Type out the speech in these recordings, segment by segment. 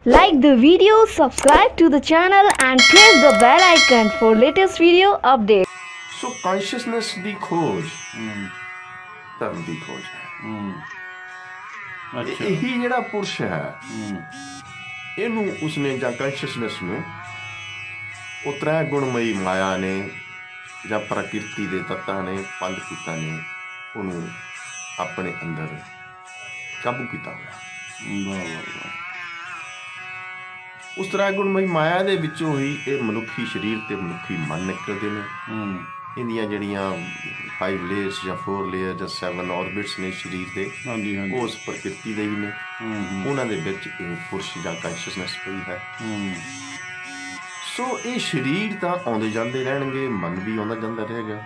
Like the video, subscribe to the channel and press the bell icon for latest video updates. So consciousness ਦੀ ਖੋਜ ਧਰਮ ਦੀ ਖੋਜ ਹੈ। ਅੱਛਾ ਇਹੀ ਜਿਹੜਾ ਪੁਰਸ਼ ਹੈ ਇਹਨੂੰ ਉਸਨੇ ਜਾਂ ਕੌਨਸ਼ੀਅਸਨੈਸ ਨੂੰ ਉਹ ਤ੍ਰੈ ਗੁਣਮਈ ਮਾਇਆ ਨੇ ਜਾਂ ਪ੍ਰਕਿਰਤੀ ਦੇ ਤੱਤਾਂ ਨੇ ਪੰਜ ਭੂਤਾਂ ਨੇ ਉਹਨੂੰ ਆਪਣੇ ਅੰਦਰ ਕਾਬੂ ਕੀਤਾ ਹੋਇਆ। ਉਸ ਤਰ੍ਹਾਂ ਗੁਣਮਈ ਮਾਇਆ ਦੇ ਵਿੱਚੋਂ ਹੀ ਇਹ ਮਨੁੱਖੀ ਸਰੀਰ ਤੇ ਮਨੁੱਖੀ ਮਨ ਨਿਕਲਦੇ ਨੇ। ਇਹਦੀਆਂ ਜਿਹੜੀਆਂ 5 ਲੇਅਰਸ ਜਾਂ 4 ਲੇਅਰ ਜਾਂ 7 ਔਰਬਿਟਸ ਨੇ ਸਰੀਰ ਦੇ ਉਸ ਪ੍ਰਕਿਰਤੀ ਦੇ ਹੀ ਨੇ। ਉਹਨਾਂ ਦੇ ਵਿੱਚ ਇਹ ਪੁਰਸ਼ ਜਾਂ ਕੌਨਸ਼ੀਅਸਨੈਸ ਪਈ ਹੈ। ਸੋ ਇਹ ਸਰੀਰ ਤਾਂ ਆਉਂਦੇ ਜਾਂਦੇ ਰਹਿਣਗੇ, ਮਨ ਵੀ ਆਉਂਦਾ ਜਾਂਦਾ ਰਹੇਗਾ,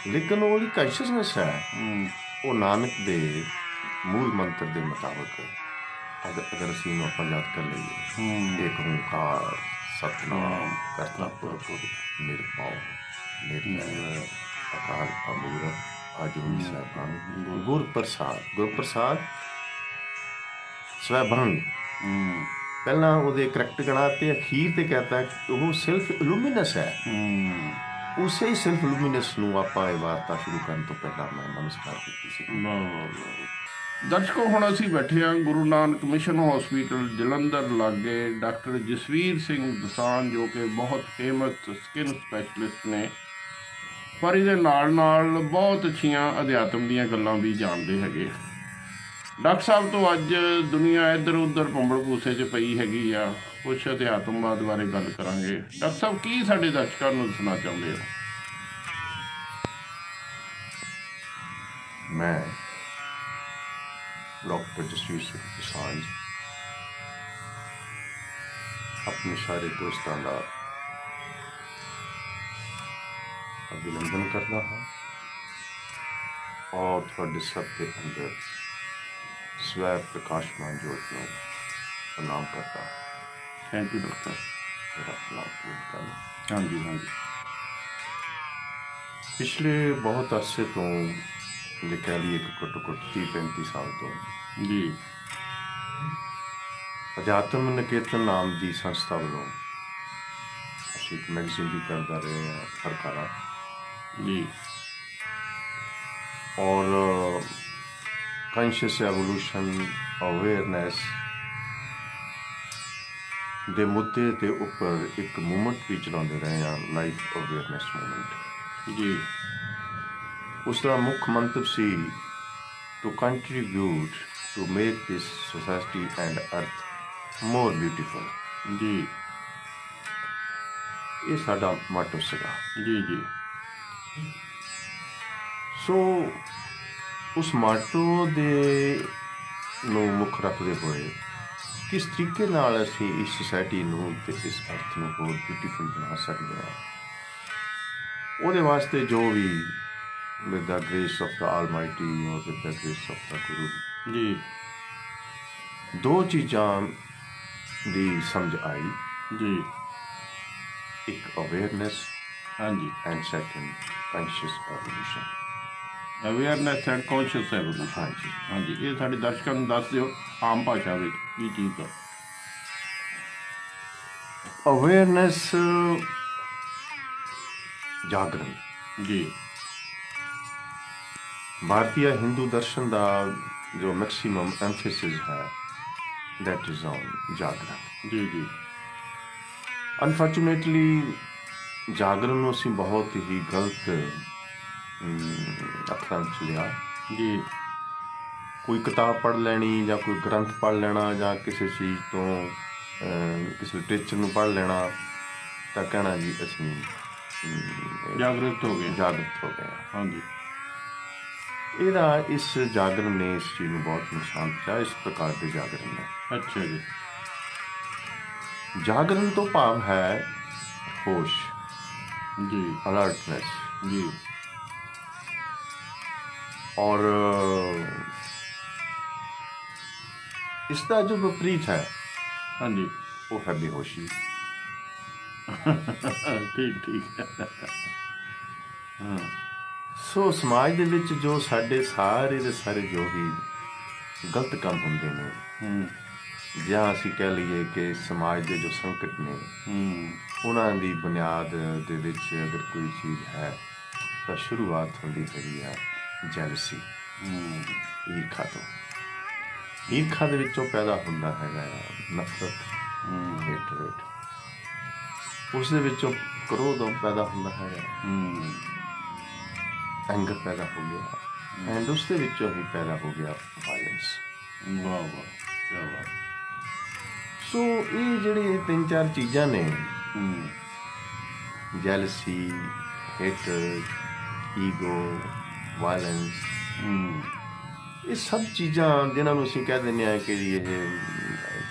ਲੇਕਿਨ ਉਹਦੀ ਕੌਨਸ਼ੀਅਸਨੈਸ ਹੈ ਉਹ ਨਾਨਕ ਦੇ ਮੂਲ ਮੰਤਰ ਦੇ ਮੁਤਾਬਕ अगर असी आप याद कर लीए एक ओंकार सतनाम करता पुरख निर्भव अकाल अमूरत आजूनी साहबान गुरप्रसाद स्वैभंग पहला ਉਹਦੇ ਕਰੈਕਟ ਗਣਾ ਤੇ ਅਖੀਰ ਤੇ ਕਹਤਾ ਉਹ ਸਿਰਫ ਲੂਮੀਨਸ ਹੈ। ਉਸੇ ਸਿਰਫ ਲੂਮੀਨਸ ਨੂੰ ਆਪਾਂ ਇਹ ਵਾਰਤਾ ਸ਼ੁਰੂ ਕਰਨ ਤੋਂ ਪਹਿਲਾਂ ਮੈਂ ਨਮਸਕਾਰ ਕੀਤੀ ਸੀ। ਦਰਸ਼ਕੋ ਹੁਣ ਅਸੀਂ ਬੈਠੇ ਹਾਂ ਗੁਰੂ ਨਾਨਕ ਮਿਸ਼ਨ ਹਸਪੀਟਲ ਜਲੰਧਰ ਲਾਗੇ ਡਾਕਟਰ ਜਸਵੀਰ ਸਿੰਘ ਦਸਾਂਝ ਜੋ ਕਿ ਬਹੁਤ ਫੇਮਸ ਸਕਿਨ ਸਪੈਸ਼ਲਿਸਟ ਨੇ, ਪਰ ਇਹਦੇ ਨਾਲ ਨਾਲ ਬਹੁਤ ਅੱਛੀਆਂ ਅਧਿਆਤਮ ਦੀਆਂ ਗੱਲਾਂ ਵੀ ਜਾਣਦੇ ਹੈਗੇ। ਡਾਕਟਰ ਸਾਹਿਬ ਤੋਂ ਅੱਜ ਦੁਨੀਆ ਇੱਧਰ ਉੱਧਰ ਭੰਬਲ ਭੂਸੇ 'ਚ ਪਈ ਹੈਗੀ ਆ, ਕੁਛ ਅਧਿਆਤਮਵਾਦ ਬਾਰੇ ਗੱਲ ਕਰਾਂਗੇ। ਡਾਕਟਰ ਸਾਹਿਬ ਕੀ ਸਾਡੇ ਦਰਸ਼ਕਾਂ ਨੂੰ ਦੱਸਣਾ ਚਾਹੁੰਦੇ ਹੋ? ਮੈਂ डॉक्टर जसवीर सिंह दसांझ अपने सारे दोस्तों का अभिनंदन करता हाँ और थोड़े सब के अंदर स्वै प्रकाशमान जोत को प्रणाम करता। Thank you doctor. मेरा प्रणाम पूर्ण करना। हाँ जी हाँ जी। पिछले बहुत अरसे तो जे कह लीए कि घट्टो घट्ट 30-35 साल तो जी अध्यात्म निकेतन नाम की संस्था वालों असीं एक मैगजीन भी करते रहे हैं फरकारा जी, और कॉन्शियस एवोल्यूशन अवेयरनेस दे मुद्दे के उपर एक मूवमेंट भी चलाते रहे हैं, लाइफ अवेयरनेस मूवमेंट जी। उसका मुख्य मंतव सी to contribute to make this society and earth more beautiful जी। ये साडा मोटो सीगा जी जी। सो उस मोटो दे नूं मुख रखते हुए किस तरीके नाल असीं इस सोसाइटी नूं ते इस अर्थ नूं होर ब्यूटीफुल बना सकते हैं, उहदे वास्ते जो भी with the grace of the Almighty or with the grace of the Guru जी दो चीज़ां दी समझ आई जी। एक अवेयरनेस हाँ जी and second conscious evolution. Awareness and conscious evolution. हाँ जी हाँ जी, ये साढ़े दर्शकों को दस दिओ आम भाषा में की चीज़ है। अवेयरनेस जागरण जी। भारतीय हिंदू दर्शन का जो मैक्सिमम एम्फेसिस है दैट इज ऑन जागरण। जी जी। अनफॉर्चुनेटली जागरण को असीं बहुत ही गलत अखरां च लिया। जी। कोई किताब पढ़ लैनी या कोई ग्रंथ पढ़ लेना या किसी चीज़ तो किसी लिटरेचर नूं पढ़ लेना तो कहना जी असीं जागृत हो गए। जागृत हो गए। हाँ जी। ਇਹਦਾ इस जागरण ने इस चीज़ में बहुत नुकसान पहुंचा। इस प्रकार के जागरण ने अच्छा जी। जागरण तो भाव है होश जी, अलर्टनेस जी। और इसका जो विपरीत है हाँ जी वो है बेहोशी। ठीक ठीक। हाँ सो समाज दे विच जो साडे सारे दे सारे जो भी गलत काम होंदे ने ਜਾਂ ਅਸੀਂ ਕਹਿ ਲਈਏ ਕਿ ਸਮਾਜ ਦੇ ਜੋ ਸੰਕਟ ਨੇ ਉਹਨਾਂ ਦੀ ਬੁਨਿਆਦ ਦੇ ਵਿੱਚ ਅਗਰ ਕੋਈ ਚੀਜ਼ ਹੈ ਤਾਂ ਸ਼ੁਰੂਆਤ ਹੁੰਦੀ ਹੈਗੀ ਆ ਜੈਲਸੀ, ਈਰਖਾ ਤੋਂ। ਈਰਖਾ ਦੇ ਵਿੱਚੋਂ ਪੈਦਾ ਹੁੰਦਾ ਹੈਗਾ ਨਫ਼ਰਤ, ਹੇਟਰੇਟ। ਉਸ ਦੇ ਵਿੱਚੋਂ ਕ੍ਰੋਧ ਪੈਦਾ ਹੁੰਦਾ ਹੈਗਾ, ਐਂਗਰ ਪੈਦਾ ਹੋ ਗਿਆ, ਐਂਡ ਉਸ ਦੇ ਵਿੱਚੋਂ ਹੀ ਪੈਦਾ ਹੋ ਗਿਆ ਵਾਇਲੈਂਸ। ਵਾਹ ਵਾਹ, ਕਿਆ ਬਾਤ। ਸੋ ਇਹ ਜਿਹੜੇ 3-4 ਚੀਜ਼ਾਂ ਨੇ, ਜੈਲਸੀ, ਹੇਟਰਡ, ਈਗੋ, ਵਾਇਲੈਂਸ, ਇਹ ਸਭ ਚੀਜ਼ਾਂ ਜਿਨ੍ਹਾਂ ਨੂੰ ਅਸੀਂ ਕਹਿ ਦਿੰਦੇ ਹਾਂ ਕਿ ਇਹ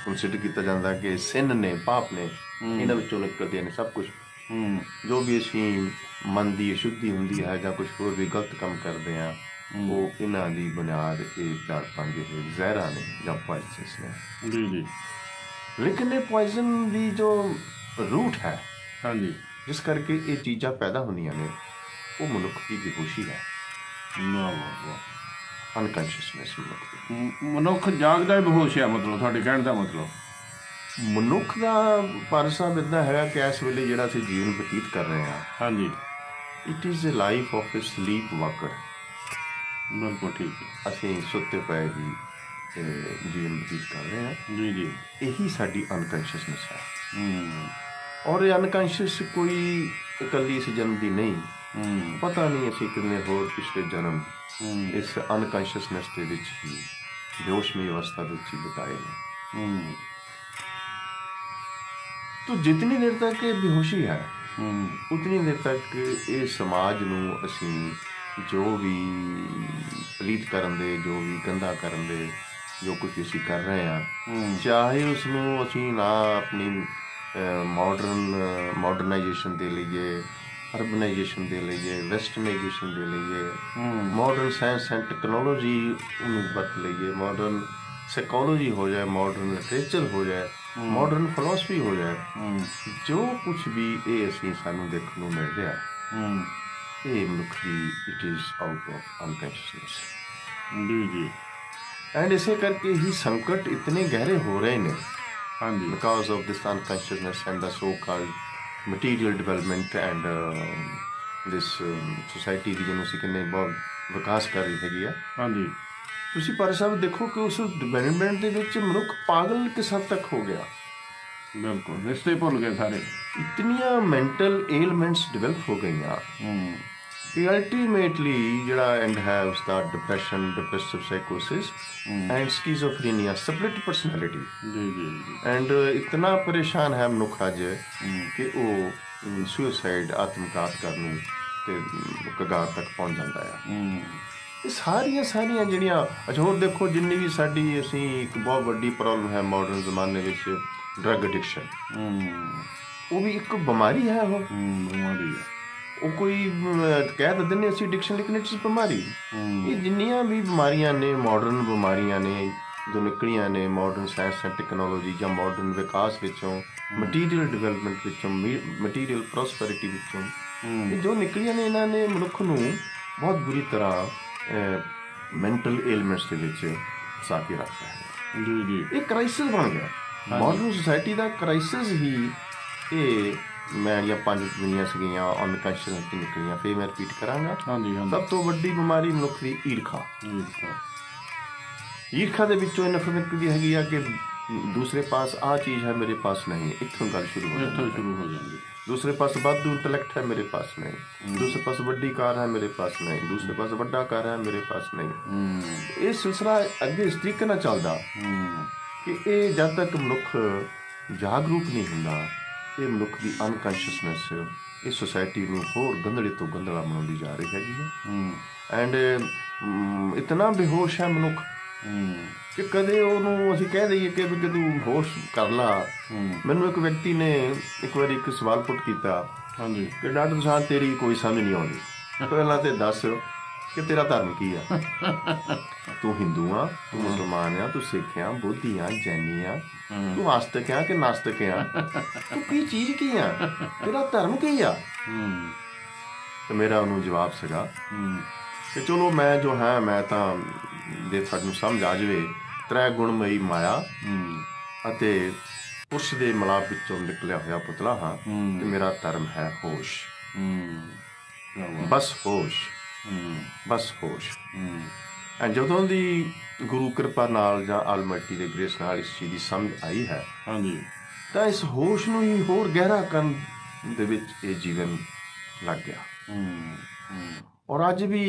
ਕੰਸੀਡਰ ਕੀਤਾ ਜਾਂਦਾ ਕਿ ਸਿਨ ਨੇ, ਪਾਪ ਨੇ, ਇਹਨਾਂ ਵਿੱਚੋਂ ਨਿਕਲਦੇ ਨੇ ਸਭ ਕੁਝ। ਜੋ ਵੀ ਅਸੀਂ ਮਨ ਦੀ ਅਸ਼ੁੱਧੀ ਹੁੰਦੀ ਹੈ ਜਾਂ ਕੁਝ ਹੋਰ ਵੀ ਗਲਤ ਕੰਮ ਕਰਦੇ ਹਾਂ, ਉਹ ਇਹਨਾਂ ਦੀ ਬੁਨਿਆਦ ਇਹ 4-5 ਜ਼ਹਿਰਾਂ ਨੇ ਜਾਂ ਪੋਇਜ਼ਨਸ ਨੇ। ਜੀ ਜੀ। ਲੇਕਿਨ ਇਹ ਪੋਇਜ਼ਨ ਦੀ ਜੋ ਰੂਟ ਹੈ, ਹਾਂਜੀ, ਜਿਸ ਕਰਕੇ ਇਹ ਚੀਜ਼ਾਂ ਪੈਦਾ ਹੁੰਦੀਆਂ ਨੇ, ਉਹ ਮਨੁੱਖ ਦੀ ਬੇਹੋਸ਼ੀ ਹੈ। ਵਾਹ ਵਾਹ ਵਾਹ। ਅਨਕਨਸ਼ੀਅਸਨੈਸ ਮਨੁੱਖ ਦੀ। ਮਨੁੱਖ ਜਾਗਦਾ ਹੀ ਬੇਹੋਸ਼ ਹੈ, ਮਤਲਬ ਤੁਹਾਡੇ ਕਹਿਣ ਦਾ ਮਤਲਬ। ਮਨੁੱਖ ਦਾ ਪਰਸਾ ਇੱਦਾਂ ਹੈਗਾ ਕਿ ਇਸ ਵੇਲੇ ਜਿਹੜਾ ਅਸੀਂ ਜੀਵਨ ਬਤੀਤ ਕਰ ਰਹੇ ਹਾਂ, ਹਾਂਜੀ, it is a life of A sleep Walker. ਬਿਲਕੁਲ ਠੀਕ ਹੈ। ਅਸੀਂ ਸੁੱਤੇ ਪਏ ਹੀ ਜੀਵਨ ਬਤੀਤ ਕਰ ਰਹੇ ਹਾਂ। ਜੀ ਜੀ। ਇਹੀ ਸਾਡੀ ਅਨਕਨਸ਼ੀਅਸਨੈਸ ਹੈ। ਔਰ ਇਹ ਅਨਕਨਸ਼ੀਅਸ ਕੋਈ ਇਕੱਲੀ ਇਸ ਜਨਮ ਦੀ ਨਹੀਂ, ਪਤਾ ਨਹੀਂ ਅਸੀਂ ਕਿੰਨੇ ਹੋਰ ਪਿਛਲੇ ਜਨਮ ਇਸ ਅਨਕਨਸ਼ੀਅਸਨੈਸ ਦੇ ਵਿੱਚ ਹੀ, ਬੇਹੋਸ਼ਮਈ ਅਵਸਥਾ ਦੇ ਵਿੱਚ ਹੀ ਬਿਤਾਏ ਨੇ। तो जितनी देर तक ये बेहोशी है, उतनी देर तक ये समाज ਨੂੰ ਅਸੀਂ ਜੋ ਵੀ ਪਲੀਤ ਕਰਨ ਦੇ, ਜੋ ਵੀ ਗੰਦਾ ਕਰਨ ਦੇ, ਜੋ ਕੁਝ ਅਸੀਂ ਕਰ ਰਹੇ ਹਾਂ, ਚਾਹੇ ਉਸ ਨੂੰ ਅਸੀਂ ਨਾ ਆਪਣੀ ਮਾਡਰਨਾਈਜੇਸ਼ਨ ਦੇ ਲਈਏ, ਅਰਬਨਾਈਜੇਸ਼ਨ ਦੇ ਲਈਏ, ਵੈਸਟਰਨਾਈਜੇਸ਼ਨ ਦੇ ਲਈਏ, ਮਾਡਰਨ ਸਾਇੰਸ ਐਂਡ ਟੈਕਨੋਲੋਜੀ ਨੂੰ ਵਰਤ ਲਈਏ, ਮਾਡਰਨ ਸਾਈਕੋਲੋਜੀ ਹੋ ਜਾਏ, ਮਾਡਰਨ ਲਿਟਰੇਚਰ ਹੋ ਜਾਏ, ਮਾਡਰਨ ਫਿਲਾਸਫੀ ਹੋ ਜਾਏ, ਜੋ ਕੁਛ ਵੀ ਇਹ ਅਸੀਂ ਸਾਨੂੰ ਦੇਖਣ ਨੂੰ ਮਿਲ ਰਿਹਾ, ਇਹ ਮਨੁੱਖ ਦੀ ਇਟ ਇਜ਼ ਆਊਟ ਆਫ ਅਨਕਨਸ਼ੀਅਸਨੈਸ। ਜੀ ਜੀ। ਐਂਡ ਇਸੇ ਕਰਕੇ ਹੀ ਸੰਕਟ ਇਤਨੇ ਗਹਿਰੇ ਹੋ ਰਹੇ ਨੇ, ਹਾਂਜੀ, because of this unconsciousness and the so called material development and this society ਦੀ ਜਿਹਨੂੰ ਅਸੀਂ ਕਹਿੰਦੇ ਬਹੁਤ ਵਿਕਾਸ ਕਰ ਰਹੀ ਹੈਗੀ ਆ। ਹਾਂਜੀ। ਤੁਸੀਂ ਪਰ ਸਾਹਿਬ ਦੇਖੋ ਕਿ ਉਸ ਡਿਵੈਲਪਮੈਂਟ ਦੇ ਵਿੱਚ ਮਨੁੱਖ ਪਾਗਲ ਕਿਸ ਹੱਦ ਤੱਕ ਹੋ ਗਿਆ। ਬਿਲਕੁਲ, ਰਿਸ਼ਤੇ ਭੁੱਲ ਗਏ ਸਾਰੇ। ਇਤਨੀਆਂ ਮੈਂਟਲ ਏਲਮੈਂਟਸ ਡਿਵੈਲਪ ਹੋ ਗਈਆਂ ਕਿ ਅਲਟੀਮੇਟਲੀ ਜਿਹੜਾ ਐਂਡ ਹੈ ਉਸਦਾ ਡਿਪਰੈਸ਼ਨ, ਡਿਪਰੈਸਿਵ ਸਾਈਕੋਸਿਸ ਐਂਡ ਸਕਿਜ਼ੋਫਰੀਨੀਆ, ਸਪਲਿਟ ਪਰਸਨੈਲਿਟੀ। ਜੀ ਜੀ। ਐਂਡ ਇਤਨਾ ਪਰੇਸ਼ਾਨ ਹੈ ਮਨੁੱਖ ਅੱਜ ਕਿ ਉਹ ਸੁਸਾਈਡ, ਆਤਮਘਾਤ ਕਰਨ ਨੂੰ ਤੇ ਕਗਾਰ ਤੱਕ ਪਹੁੰਚ ਜਾਂਦਾ ਹੈ। ਇਹ ਸਾਰੀਆਂ ਜਿਹੜੀਆਂ, ਅੱਛਾ ਹੋਰ ਦੇਖੋ, ਜਿੰਨੀ ਵੀ ਸਾਡੀ ਅਸੀਂ ਇੱਕ ਬਹੁਤ ਵੱਡੀ ਪ੍ਰੋਬਲਮ ਹੈ ਮਾਡਰਨ ਜ਼ਮਾਨੇ ਵਿੱਚ, ਡਰੱਗ ਐਡਿਕਸ਼ਨ, ਉਹ ਵੀ ਇੱਕ ਬਿਮਾਰੀ ਹੈ। ਉਹ ਬਿਮਾਰੀ ਹੈ, ਉਹ ਕੋਈ ਕਹਿ ਦਿੰਦੇ ਨੇ ਅਸੀਂ ਐਡਿਕਸ਼ਨ, ਲੇਕਿਨ ਇਟਸ ਬਿਮਾਰੀ। ਇਹ ਜਿੰਨੀਆਂ ਵੀ ਬਿਮਾਰੀਆਂ ਨੇ, ਮਾਡਰਨ ਬਿਮਾਰੀਆਂ ਨੇ ਜੋ ਨਿਕਲੀਆਂ ਨੇ ਮਾਡਰਨ ਸਾਇੰਸ ਐਂਡ ਟੈਕਨੋਲੋਜੀ ਜਾਂ ਮਾਡਰਨ ਵਿਕਾਸ ਵਿੱਚੋਂ, ਮਟੀਰੀਅਲ ਡਿਵੈਲਪਮੈਂਟ ਵਿੱਚੋਂ, ਮਟੀਰੀਅਲ ਪ੍ਰੋਸਪੈਰਿਟੀ ਵਿੱਚੋਂ, ਇਹ ਜੋ ਨਿਕਲੀਆਂ ਨੇ, ਇਹਨਾਂ ਨੇ ਮਨੁੱਖ ਨੂੰ ਬਹੁਤ ਬੁਰੀ ਤਰ੍ਹਾਂ ਮੈਂਟਲ ਏਲਮੈਂਟਸ ਦੇ ਵਿੱਚ ਫਸਾ ਕੇ ਰੱਖਦਾ ਹੈ। ਜੀ ਜੀ। ਇਹ ਕ੍ਰਾਈਸਿਸ ਬਣ ਗਿਆ, ਮਾਡਰਨ ਸੋਸਾਇਟੀ ਦਾ ਕ੍ਰਾਈਸਿਸ ਹੀ ਇਹ। ਮੈਂ ਜਿਹੜੀਆਂ 5 ਦੁਨੀਆਂ ਸੀਗੀਆਂ ਅਨਕਨਸ਼ੀਅਸ ਤੋਂ ਨਿਕਲੀਆਂ, ਫਿਰ ਮੈਂ ਰਿਪੀਟ ਕਰਾਂਗਾ। ਸਭ ਤੋਂ ਵੱਡੀ ਬਿਮਾਰੀ ਮਨੁੱਖ ਦੀ ਈਰਖਾ। ਈਰਖਾ ਦੇ ਵਿੱਚੋਂ ਇਹ ਨਫ਼ਰਤ ਨਿਕਲਦੀ ਹੈਗੀ ਆ ਕਿ ਦੂਸਰੇ ਪਾਸ ਆਹ ਚੀਜ਼ ਹੈ, ਮੇਰੇ ਪਾਸ ਨਹੀਂ। ਇੱਥੋਂ ਗੱਲ ਸ਼ੁਰੂ ਹੋ ਜਾਂਦੀ। दूसरे पास वाधू इंटेलेक्ट है, मेरे पास नहीं। दूसरे पास वड्डी कार है, मेरे पास नहीं। दूसरे पास वड्डा कार है, मेरे पास नहीं। ये सिलसिला अगे इस तरीके नाल चलदा कि ये जब तक मनुख जागरूक नहीं हुंदा, ये मनुख की अनकॉन्शियसनेस इस सोसाइटी नूं होर गंदले तो गंदला बनाउंदी जा रही हैगी। एंड इतना बेहोश है मनुख कि कदे ਉਹਨੂੰ ਅਸੀਂ ਕਹਿ ਦਈਏ ਕਿ ਵੀ ਤੂੰ ਹੋਸ਼ ਕਰ ਲਾ। ਮੈਨੂੰ ਇੱਕ ਵਿਅਕਤੀ ਨੇ ਇੱਕ ਵਾਰੀ ਇੱਕ ਸਵਾਲ ਪੁੱਟ ਕੀਤਾ ਕਿ ਡਾਕਟਰ ਸਾਹਿਬ ਤੇਰੀ ਕੋਈ ਸਮਝ ਨਹੀਂ ਆਉਂਦੀ, ਪਹਿਲਾਂ ਤੇ ਦੱਸ ਕਿ ਤੇਰਾ ਧਰਮ ਕੀ ਆ। ਤੂੰ ਹਿੰਦੂ ਆ, ਤੂੰ ਮੁਸਲਮਾਨ ਆ, ਤੂੰ ਸਿੱਖ ਆ, ਬੋਧੀ ਆ, ਜੈਨੀ ਆ, ਤੂੰ ਆਸਤਕ ਆ ਕਿ ਨਾਸਤਕ ਆ, ਤੂੰ ਕੀ ਚੀਜ਼ ਕੀ ਆ, ਤੇਰਾ ਧਰਮ ਕੀ ਆ। ਤੇ ਮੇਰਾ ਉਹਨੂੰ ਜਵਾਬ ਸੀਗਾ ਕਿ ਚਲੋ ਮੈਂ ਜੋ ਹੈ, ਮੈਂ ਤਾਂ ਜੇ ਤੁਹਾਨੂੰ ਸਮਝ ਆ ਜਾਵੇ, 3 ਗੁਣਮਈ ਮਾਇਆ, ਅਤੇ ਪੁਰਸ਼ ਦੇ ਮਿਲਾਪ ਵਿੱਚੋਂ ਨਿਕਲਿਆ ਹੋਇਆ ਪੁਤਲਾ ਹਾਂ ਤੇ ਮੇਰਾ ਧਰਮ ਹੈ ਹੋਸ਼। ਬਸ ਹੋਸ਼, ਬਸ ਹੋਸ਼। ਜਦੋਂ ਦੀ ਗੁਰੂ ਕਿਰਪਾ ਨਾਲ ਜਾਂ ਆਲਮਾਈਟੀ ਦੇ ਗ੍ਰੇਸ ਨਾਲ ਇਸ ਚੀਜ਼ ਦੀ ਸਮਝ ਆਈ ਹੈ ਤਾਂ ਇਸ ਹੋਸ਼ ਨੂੰ ਹੀ ਹੋਰ ਗਹਿਰਾ ਕਰਨ ਦੇ ਵਿੱਚ ਇਹ ਜੀਵਨ ਲੱਗ ਗਿਆ। ਔਰ ਅੱਜ ਵੀ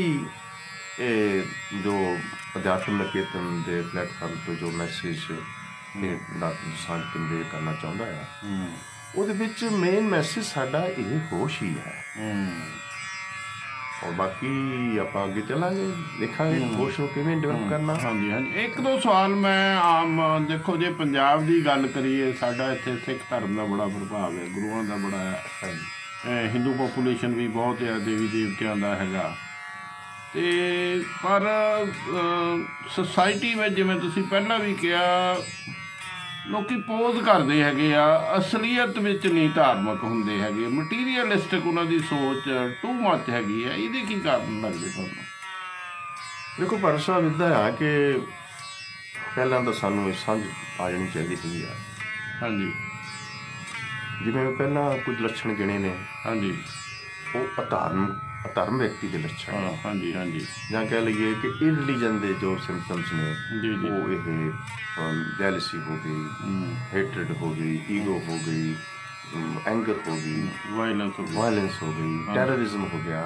ਇਹ ਜੋ ਅਧਿਆਤਮ ਨਿਕੇਤਨ ਦੇ ਪਲੇਟਫਾਰਮ ਤੋਂ ਜੋ ਮੈਸੇਜ ਡਾਕਟਰ ਦਸਾਂਝ ਕਨਵੇ ਕਰਨਾ ਚਾਹੁੰਦਾ ਆ ਉਹਦੇ ਵਿੱਚ ਮੇਨ ਮੈਸੇਜ ਸਾਡਾ ਇਹ ਹੋਸ਼ ਹੀ ਹੈ। ਔਰ ਬਾਕੀ ਆਪਾਂ ਅੱਗੇ ਚੱਲਾਂਗੇ, ਦੇਖਾਂਗੇ ਹੋਸ਼ ਨੂੰ ਕਿਵੇਂ ਡਿਵੈਲਪ ਕਰਨਾ। ਹਾਂਜੀ ਹਾਂਜੀ। ਇੱਕ ਦੋ ਸਵਾਲ ਮੈਂ ਆਮ ਦੇਖੋ, ਜੇ ਪੰਜਾਬ ਦੀ ਗੱਲ ਕਰੀਏ, ਸਾਡਾ ਇੱਥੇ ਸਿੱਖ ਧਰਮ ਦਾ ਬੜਾ ਪ੍ਰਭਾਵ ਹੈ, ਗੁਰੂਆਂ ਦਾ ਬੜਾ ਹੈ, ਹਿੰਦੂ ਪੋਪੂਲੇਸ਼ਨ ਵੀ ਬਹੁਤ ਹੈ, ਦੇਵੀ ਦੇਵਤਿਆਂ ਦਾ ਹੈਗਾ। ਅਤੇ ਪਰ ਸੁਸਾਇਟੀ ਵਿੱਚ ਜਿਵੇਂ ਤੁਸੀਂ ਪਹਿਲਾਂ ਵੀ ਕਿਹਾ, ਲੋਕ ਪੋਜ਼ ਕਰਦੇ ਹੈਗੇ ਆ, ਅਸਲੀਅਤ ਵਿੱਚ ਨਹੀਂ ਧਾਰਮਿਕ ਹੁੰਦੇ ਹੈਗੇ, ਮਟੀਰੀਅਲਿਸਟਿਕ ਉਹਨਾਂ ਦੀ ਸੋਚ ਟੂ ਮੱਚ ਹੈਗੀ ਆ। ਇਹਦੇ ਕੀ ਕਾਰਨ ਲੱਗਦੇ ਤੁਹਾਨੂੰ? ਦੇਖੋ ਭਾਰਤ ਸਾਹਿਬ ਇੱਦਾਂ ਆ ਕਿ ਪਹਿਲਾਂ ਤਾਂ ਸਾਨੂੰ ਇਹ ਸਮਝ ਆ ਜਾਣੀ ਚਾਹੀਦੀ ਹੈਗੀ ਆ। ਹਾਂਜੀ। ਜਿਵੇਂ ਪਹਿਲਾਂ ਕੁਝ ਲੱਛਣ ਗਿਣੇ ਨੇ, ਹਾਂਜੀ, ਉਹ ਅਧਰਮ ਵਿਅਕਤੀ ਦੇ ਲੱਛਣ ਨੇ। ਹਾਂਜੀ ਹਾਂਜੀ। ਜਾਂ ਕਹਿ ਲਈਏ ਕਿ ਇਰਲੀਜਨ ਦੇ ਜੋ ਸਿੰਪਟਮਸ ਨੇ, ਜੀ ਜੀ। ਉਹ ਇਹ ਜੈਲਸੀ ਹੋ ਗਈ, ਹੇਟਰਡ ਹੋ ਗਈ, ਈਗੋ ਹੋ ਗਈ, ਐਂਗਰ ਹੋ ਗਈ, ਵਾਇਲੈਂਸ ਹੋ ਗਈ, ਟੈਰਰਿਜ਼ਮ ਹੋ ਗਿਆ,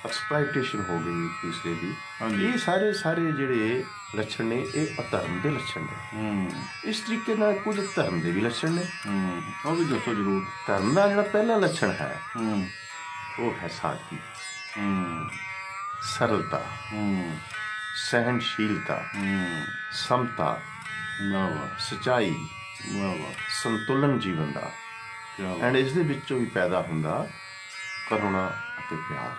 ਐਕਸਪਲਾਇਟੇਸ਼ਨ ਹੋ ਗਈ ਦੂਸਰੇ ਦੀ। ਇਹ ਸਾਰੇ ਜਿਹੜੇ ਲੱਛਣ ਨੇ ਇਹ ਅਧਰਮ ਦੇ ਲੱਛਣ ਨੇ। ਇਸ ਤਰੀਕੇ ਨਾਲ ਕੁਝ ਧਰਮ ਦੇ ਵੀ ਲੱਛਣ ਨੇ, ਉਹ ਵੀ ਦੱਸੋ ਜ਼ਰੂਰ। ਧਰਮ ਦਾ ਜਿਹੜਾ ਪਹਿਲਾ ਲੱਛਣ ਹੈ ਉਹ ਹੈ ਸਾਦਗੀ, ਸਰਲਤਾ, ਸਹਿਣਸ਼ੀਲਤਾ, ਸਮਤਾ, ਸੱਚਾਈ, ਸੰਤੁਲਨ ਜੀਵਨ ਦਾ। ਐਂਡ ਇਸ ਦੇ ਵਿੱਚੋਂ ਵੀ ਪੈਦਾ ਹੁੰਦਾ ਕਰੁਣਾ ਅਤੇ ਪਿਆਰ।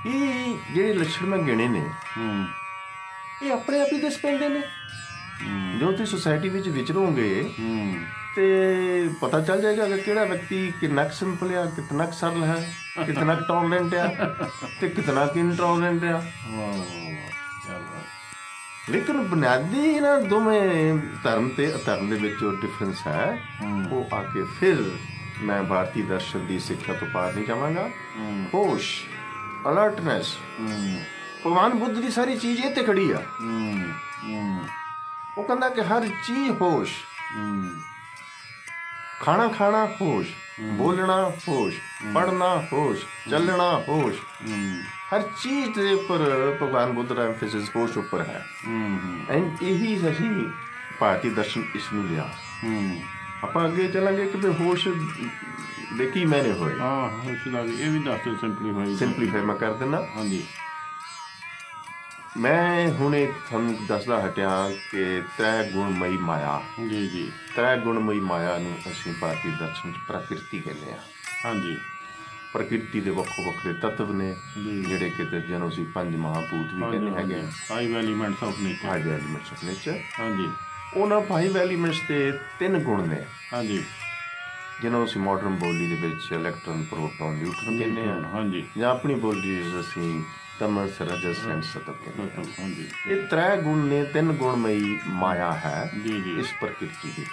ਇਹ ਜਿਹੜੇ ਲੱਛਣ ਮੈਂ ਗਿਣੇ ਨੇ ਇਹ ਆਪਣੇ ਆਪ ਹੀ ਦਿਸ ਪੈਂਦੇ ਨੇ। ਜੋ ਤੁਸੀਂ ਸੁਸਾਇਟੀ ਵਿੱਚ ਵਿਚਰੋਗੇ ਤੇ ਪਤਾ ਚੱਲ ਜਾਏਗਾ ਕਿ ਕਿਹੜਾ ਵਿਅਕਤੀ ਕਿੰਨਾ ਕੁ ਸਿੰਪਲ ਆ, ਕਿਤਨਾ ਕੁ ਸਰਲ ਹੈ, ਕਿਤਨਾ ਕੁ ਟੋਲਰੈਂਟ ਆ ਤੇ ਕਿਤਨਾ ਕੁ ਇਨਟੋਲਰੈਂਟ ਆ। ਲੇਕਿਨ ਬੁਨਿਆਦੀ ਇਹਨਾਂ ਦੋਵੇਂ ਧਰਮ ਤੇ ਅਧਰਮ ਦੇ ਵਿੱਚ ਜੋ ਡਿਫਰੈਂਸ ਹੈ ਉਹ ਆ ਕੇ ਫਿਰ ਮੈਂ ਭਾਰਤੀ ਦਰਸ਼ਨ ਦੀ ਸਿੱਖਿਆ ਤੋਂ ਪਾਰ ਨਹੀਂ ਜਾਵਾਂਗਾ। ਹੋਸ਼, ਅਲਰਟਨੈਸ, ਭਗਵਾਨ ਬੁੱਧ ਦੀ ਸਾਰੀ ਚੀਜ਼ ਇਹ ਤੇ ਖੜੀ ਆ। ਉਹ ਕਹਿੰਦਾ ਕਿ ਹਰ ਚੀਜ਼ ਹੋਸ਼, ਖਾਣਾ ਖਾਣਾ ਹੋਸ਼, ਬੋਲਣਾ ਹੋਸ਼, ਪੜ੍ਹਨਾ ਹੋਸ਼, ਚੱਲਣਾ ਹੋਸ਼, ਹਰ ਚੀਜ਼ ਦੇ ਉੱਪਰ ਭਗਵਾਨ ਬੁੱਧ ਦਾ ਐਮਫੈਸਿਸ ਹੋਸ਼ ਉੱਪਰ ਹੈ। ਐਂਡ ਇਹੀ ਅਸੀਂ ਭਾਰਤੀ ਦਰਸ਼ਨ ਇਸ ਨੂੰ ਲਿਆ। ਆਪਾਂ ਅੱਗੇ ਚੱਲਾਂਗੇ ਕਿ ਵੀ ਹੋਸ਼ ਦੇ ਕੀ ਮੈਨੇ ਹੋਏ। ਹੋਸ਼ ਦਾ ਵੀ ਇਹ ਵੀ ਦੱਸ ਦਿਓ, ਸਿੰਪਲੀਫਾਈ ਮੈਂ ਕਰ ਦਿੰਦਾ। ਹਾਂਜੀ। ਮੈਂ ਹੁਣੇ ਤੁਹਾਨੂੰ ਦੱਸਦਾ ਹਟਿਆ ਕਿ ਤ੍ਰੈ ਗੁਣਮਈ ਮਾਇਆ। ਜੀ ਜੀ। ਤ੍ਰੈ ਗੁਣਮਈ ਮਾਇਆ ਨੂੰ ਅਸੀਂ ਭਾਰਤੀ ਦਰਸ਼ਨ 'ਚ ਪ੍ਰਕਿਰਤੀ ਕਹਿੰਦੇ ਹਾਂ। ਹਾਂਜੀ। ਪ੍ਰਕਿਰਤੀ ਦੇ ਵੱਖੋ ਵੱਖਰੇ ਤੱਤਵ ਨੇ ਜਿਹੜੇ ਕਿ ਜਿਹਨੂੰ ਅਸੀਂ ਪੰਜ ਮਹਾਭੂਤ ਵੀ ਕਹਿੰਦੇ ਹੈਗੇ। 5 elements of nature. 5 elements of nature. ਹਾਂਜੀ। ਉਹਨਾਂ 5 ਐਲੀਮੈਂਟਸ ਦੇ 3 ਗੁਣ ਨੇ। ਹਾਂਜੀ। ਜਿਹਨੂੰ ਅਸੀਂ ਮਾਡਰਨ ਬੋਲੀ ਦੇ ਵਿੱਚ ਇਲੈਕਟ੍ਰੋਨ, ਪ੍ਰੋਟੋਨ, ਨਿਊਟਰਨ ਕਹਿੰਦੇ ਹਾਂ। ਹਾਂਜੀ। ਜਾਂ ਆਪਣੀ ਬੋਲੀ ਅਸੀਂ ਤਮਸ, ਰਜਸ ਐਂਡ ਸਤਵ ਕਹਿੰਦੇ ਹਾਂ। ਹਾਂਜੀ। ਇਹ ਤ੍ਰੈ ਗੁਣ ਨੇ, 3 ਗੁਣਮਈ ਮਾਇਆ ਹੈ ਇਸ ਪ੍ਰਕਿਰਤੀ ਦੀ।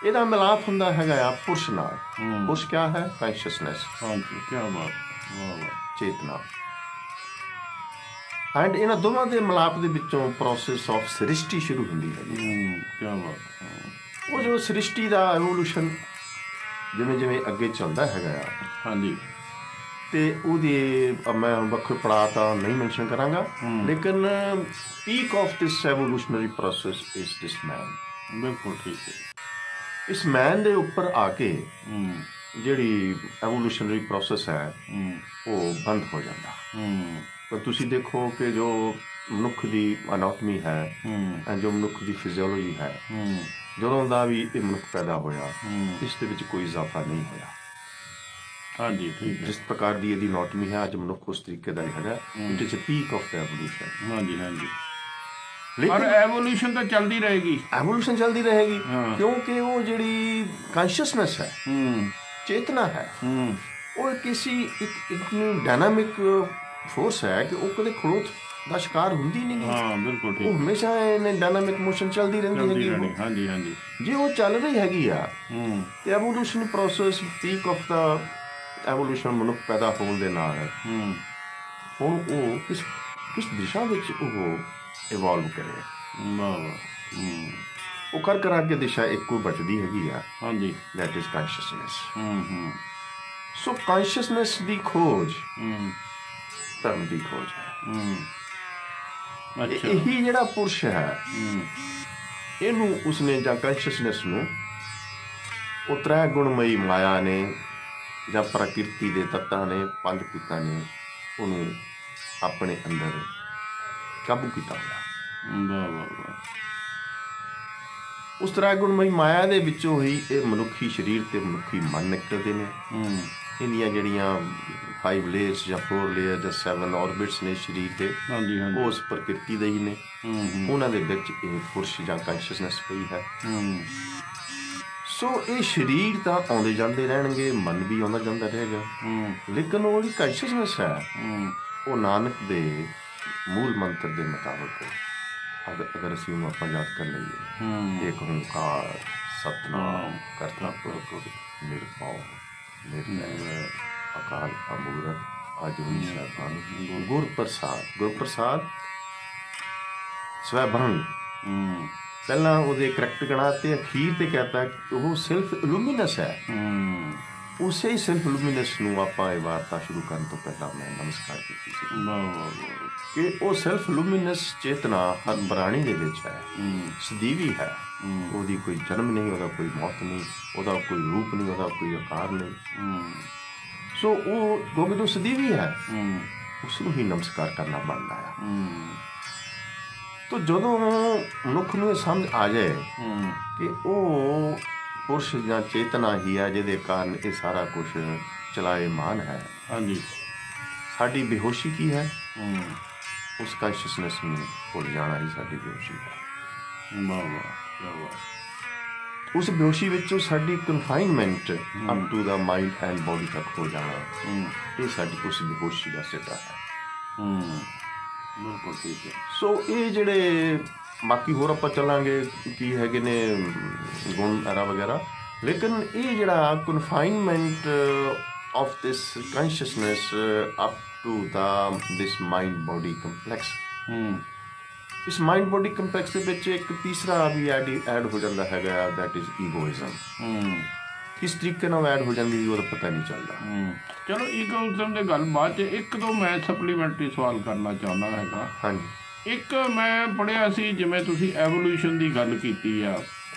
ਇਹਦਾ ਮਿਲਾਪ ਹੁੰਦਾ ਹੈਗਾ ਆ ਪੁਰਸ਼ ਨਾਲ। ਪੁਰਸ਼ ਕਿਆ ਹੈ? ਕੌਨਸ਼ੀਅਸਨੈਸ। ਹਾਂਜੀ, ਕੀ ਬਾਤ, ਵਾਹ ਵਾਹ, ਚੇਤਨਾ। ਐਂਡ ਇਹਨਾਂ ਦੋਵਾਂ ਦੇ ਮਿਲਾਪ ਦੇ ਵਿੱਚੋਂ ਪ੍ਰੋਸੈਸ ਆਫ ਸ੍ਰਿਸ਼ਟੀ ਸ਼ੁਰੂ ਹੁੰਦੀ ਹੈ। ਕੀ ਬਾਤ। ਉਹ ਜੋ ਸ੍ਰਿਸ਼ਟੀ ਦਾ ਐਵੋਲੂਸ਼ਨ ਜਿਵੇਂ ਜਿਵੇਂ ਅੱਗੇ ਚੱਲਦਾ ਹੈਗਾ ਆ। ਹਾਂਜੀ। ਤੇ ਉਹਦੇ ਮੈਂ ਵੱਖਰੇ ਪੜਾਅ ਤਾਂ ਨਹੀਂ ਮੈਂਸ਼ਨ ਕਰਾਂਗਾ, ਲੇਕਿਨ peak of this evolutionary process is this man. ਬਿਲਕੁਲ ਠੀਕ ਹੈ। ਇਸ ਮੈਨ ਦੇ ਉੱਪਰ ਆ ਕੇ ਜਿਹੜੀ ਐਵੋਲੂਸ਼ਨਰੀ ਪ੍ਰੋਸੈਸ ਹੈ ਉਹ ਬੰਦ ਹੋ ਜਾਂਦਾ। ਪਰ ਤੁਸੀਂ ਦੇਖੋ ਕਿ ਜੋ ਮਨੁੱਖ ਦੀ ਅਨਾਟਮੀ ਹੈ, ਜੋ ਮਨੁੱਖ ਦੀ ਫਿਜ਼ੀਓਲੋਜੀ ਹੈ, ਜਦੋਂ ਦਾ ਵੀ ਇਹ ਮਨੁੱਖ ਪੈਦਾ ਹੋਇਆ ਇਸ ਦੇ ਵਿੱਚ ਕੋਈ ਇਜ਼ਾਫਾ ਨਹੀਂ ਹੋਇਆ। ਹਾਂਜੀ, ਠੀਕ ਹੈ। ਜਿਸ ਪ੍ਰਕਾਰ ਦੀ ਇਹਦੀ ਅਨਾਟਮੀ ਹੈ ਅੱਜ ਮਨੁੱਖ ਉਸ ਤਰੀਕੇ ਦਾ ਹੀ ਹੈਗਾ। It is a peak of the evolution. ਹਾਂਜੀ ਹਾਂਜੀ। ਲੇਕਿਨ ਐਵੋਲੂਸ਼ਨ ਤਾਂ ਚੱਲਦੀ ਰਹੇਗੀ। ਐਵੋਲੂਸ਼ਨ ਚੱਲਦੀ ਰਹੇਗੀ ਕਿਉਂਕਿ ਉਹ ਜਿਹੜੀ ਕੌਨਸ਼ੀਅਸਨੈਸ ਹੈ, ਚੇਤਨਾ ਹੈ, ਉਹ ਕਿਸੇ ਇੱਕ ਡਾਇਨਾਮਿਕ ਫੋਰਸ ਹੈ ਕਿ ਉਹ ਕਦੇ ਖੜੋ ਦਾ ਸ਼ਿਕਾਰ ਹੁੰਦੀ ਨਹੀਂ ਗੀ। ਹਾਂ ਬਿਲਕੁਲ ਉਹ ਠੀਕ, ਹਮੇਸ਼ਾ ਇਹਨੇ ਡਾਇਨਾਮਿਕ ਮੋਸ਼ਨ ਚੱਲਦੀ ਰਹਿੰਦੀ ਚਲਦੀ ਹੈਗੀ ਰਹਿਣੀ। ਉਹ। ਹਾਂਜੀ ਹਾਂਜੀ। ਜੇ ਉਹ ਚੱਲ ਰਹੀ ਹੈਗੀ ਆ ਹੂੰ ਤੇ evolution process, peak of the evolution ਮਨੁੱਖ ਪੈਦਾ ਹੋਣ ਦੇ ਨਾਲ ਹੂੰ ਹੁਣ ਉਹ ਕਿਸ ਦਿਸ਼ਾ ਵਿੱਚ ਉਹ ਇਵੋਲਵ ਕਰੇ। ਵਾਹ ਵਾਹ। ਹੂੰ ਉਹ ਕਰ ਅੱਗੇ ਦਿਸ਼ਾ ਇੱਕੋ ਬਚਦੀ ਹੈਗੀ ਆ, ਹਾਂਜੀ। That is consciousness. ਹੂੰ ਸੋ ਕੌਨਸ਼ੀਅਸਨੈਸ ਦੀ ਖੋਜ ਹੂੰ ਧਰਮ ਦੀ ਖੋਜ ਹੈ। ਹੂੰ ਅੱਛਾ। ਇਹੀ ਜਿਹੜਾ ਪੁਰਸ਼ ਹੈ ਹੂੰ ਇਹਨੂੰ ਉਸਨੇ ਜਾਂ ਕੌਨਸ਼ੀਅਸਨੈਸ ਨੂੰ ਉਹ ਤ੍ਰੈ ਗੁਣਮਈ ਮਾਇਆ ਨੇ ਜਾਂ ਪ੍ਰਕਿਰਤੀ ਦੇ ਤੱਤਾਂ ਨੇ, ਪੰਜ ਭੂਤਾਂ ਨੇ ਉਹਨੂੰ ਆਪਣੇ ਅੰਦਰ ਕਾਬੂ ਕੀਤਾ ਹੋਇਆ। ਵਾਹ ਵਾਹ ਵਾਹ। ਉਸ ਤ੍ਰੈ ਗੁਣਮਈ ਮਾਇਆ ਦੇ ਵਿੱਚੋਂ ਹੀ ਇਹ ਮਨੁੱਖੀ ਸਰੀਰ ਤੇ ਮਨੁੱਖੀ ਮਨ ਨਿਕਲਦੇ ਨੇ। ਹੂੰ ਇਹਦੀਆਂ ਜਿਹੜੀਆਂ 5 ਲੇਅਰਸ ਜਾਂ 4 ਲੇਅਰ ਜਾਂ 7 ਆਰਬਿਟਸ ਨੇ ਸਰੀਰ ਦੇ, ਹਾਂਜੀ ਹਾਂਜੀ। ਉਹ ਉਸ ਪ੍ਰਕਿਰਤੀ ਦੇ ਹੀ ਨੇ। ਹੂੰ ਉਹਨਾਂ ਦੇ ਵਿੱਚ ਇਹ ਪੁਰਸ਼ ਜਾਂ ਕੌਨਸ਼ੀਅਸਨੈਸ ਪਈ ਹੈ। ਹੂੰ ਸੋ ਇਹ ਸਰੀਰ ਤਾਂ ਆਉਂਦੇ ਜਾਂਦੇ ਰਹਿਣਗੇ, ਮਨ ਵੀ ਆਉਂਦਾ ਜਾਂਦਾ ਰਹੇਗਾ, ਹੂੰ ਲੇਕਿਨ ਉਹ ਜਿਹੜੀ ਕੌਨਸ਼ੀਅਸਨੈਸ ਹੈ ਹੂੰ ਉਹ ਨਾਨਕ ਦੇ ਮੂਲ ਮੰਤਰ ਦੇ ਮੁਤਾਬਕ ਅਗਰ ਅਸੀਂ ਉਹਨੂੰ ਆਪਾਂ ਯਾਦ ਕਰ ਲਈਏ, ਹੂੰ ਏਕ ਓਂਕਾਰ ਸਤਨਾਮ ਕਰਤਾ ਪੁਰਖ ਨਿਰਭਉ ਨਿਰਵੈਰ ਅਕਾਲ ਅਮੂਰਤ ਅਜੂਨੀ ਸੈਭੰ ਗੁਰ ਪ੍ਰਸਾਦ ਸਵੈਭੰ। ਹੂੰ ਪਹਿਲਾਂ ਉਹਦੇ ਕਰੈਕਟ ਗਣਾ ਤੇ ਅਖੀਰ ਤੇ ਕਹਤਾ ਕਿ ਉਹ ਸੈਲਫ ਲੂਮੀਨਸ ਹੈ। ਹੂੰ ਉਸੇ ਹੀ ਸੈਲਫ ਲੂਮੀਨਸ ਨੂੰ ਆਪਾਂ ਇਹ ਵਾਰਤਾ ਸ਼ੁਰੂ ਕਰਨ ਤੋਂ ਪਹਿਲਾਂ ਮੈਂ ਨਮਸਕਾਰ ਕੀਤੀ ਸੀ ਵਾਹ ਵਾਹ ਵਾਹ। ਕਿ ਉਹ ਸੈਲਫ ਲੂਮੀਨਸ ਚੇਤਨਾ ਹਰ ਪ੍ਰਾਣੀ ਦੇ ਵਿੱਚ ਹੈ, ਹੂੰ ਸਦੀਵੀ ਹੈ। ਹੂੰ ਉਹਦੀ ਕੋਈ ਜਨਮ ਨਹੀਂ, ਉਹਦਾ ਕੋਈ ਮੌਤ ਨਹੀਂ, ਉਹਦਾ ਕੋਈ ਰੂਪ ਨਹੀਂ, ਉਹਦਾ ਕੋਈ ਆਕਾਰ ਨਹੀਂ। ਹੂੰ ਸੋ ਉਹ ਕਿਉਂਕਿ ਜੋ ਸਦੀਵੀ ਹੈ ਹੂੰ ਉਸ ਨੂੰ ਹੀ ਨਮਸਕਾਰ ਕਰਨਾ ਬਣਦਾ ਹੈ। ਹੂੰ ਤੋ ਜਦੋਂ ਮਨੁੱਖ ਨੂੰ ਇਹ ਸਮਝ ਆ ਜਾਏ ਹੂੰ ਕਿ ਉਹ ਪੁਰਸ਼ ਜਾਂ ਚੇਤਨਾ ਹੀ ਹੈ ਜਿਹਦੇ ਕਾਰਨ ਇਹ ਸਾਰਾ ਕੁਝ ਚਲਾਏਮਾਨ ਹੈ, ਹਾਂਜੀ। ਸਾਡੀ ਬੇਹੋਸ਼ੀ ਕੀ ਹੈ, ਹੂੰ ਉਸ ਕੌਨਸ਼ੀਅਸਨੈਸ ਨੂੰ ਭੁੱਲ ਜਾਣਾ ਹੀ ਸਾਡੀ ਬੇਹੋਸ਼ੀ ਹੈ। ਵਾਹ ਵਾਹ ਕਿਆ ਬਾਤ। ਉਸ ਬੇਹੋਸ਼ੀ ਵਿੱਚੋਂ ਸਾਡੀ confinement up to the mind and body ਤੱਕ ਹੋ ਜਾਣਾ, ਹੂੰ ਇਹ ਸਾਡੀ ਉਸ ਬੇਹੋਸ਼ੀ ਦਾ ਸਿੱਟਾ ਹੈ। ਹੂੰ ਬਿਲਕੁਲ ਠੀਕ ਹੈ। ਸੋ ਇਹ ਜਿਹੜੇ ਬਾਕੀ ਹੋਰ ਆਪਾਂ ਚੱਲਾਂਗੇ ਕੀ ਹੈਗੇ ਨੇ ਗੁਣ ਐਰਾ ਵਗੈਰਾ, ਲੇਕਿਨ ਇਹ ਜਿਹੜਾ confinement of this consciousness up to the this mind body complex, ਹੂੰ ਇਸ ਮਾਈਂਡ ਬੋਡੀ ਕੰਪਲੈਕਸ ਦੇ ਵਿੱਚ ਇੱਕ ਤੀਸਰਾ ਵੀ ਐਡ ਹੋ ਜਾਂਦਾ ਹੈਗਾ, ਦੈਟ ਇਜ਼ ਈਗੋਇਜ਼ਮ। ਹੂੰ ਕਿਸ ਤਰੀਕੇ ਨਾਲ ਐਡ ਹੋ ਜਾਂਦੀ ਉਹਦਾ ਪਤਾ ਨਹੀਂ ਚੱਲਦਾ। ਹੂੰ ਚਲੋ ਈਗੋਇਜ਼ਮ ਦੇ ਗੱਲ ਬਾਅਦ 'ਚ ਇੱਕ ਦੋ ਮੈਂ ਸਪਲੀਮੈਂਟਰੀ ਸਵਾਲ ਕਰਨਾ ਚਾਹੁੰਦਾ ਹੈਗਾ। ਹਾਂਜੀ ਇੱਕ ਮੈਂ ਪੜ੍ਹਿਆ ਸੀ, ਜਿਵੇਂ ਤੁਸੀਂ ਐਵੋਲੂਸ਼ਨ ਦੀ ਗੱਲ ਕੀਤੀ ਆ,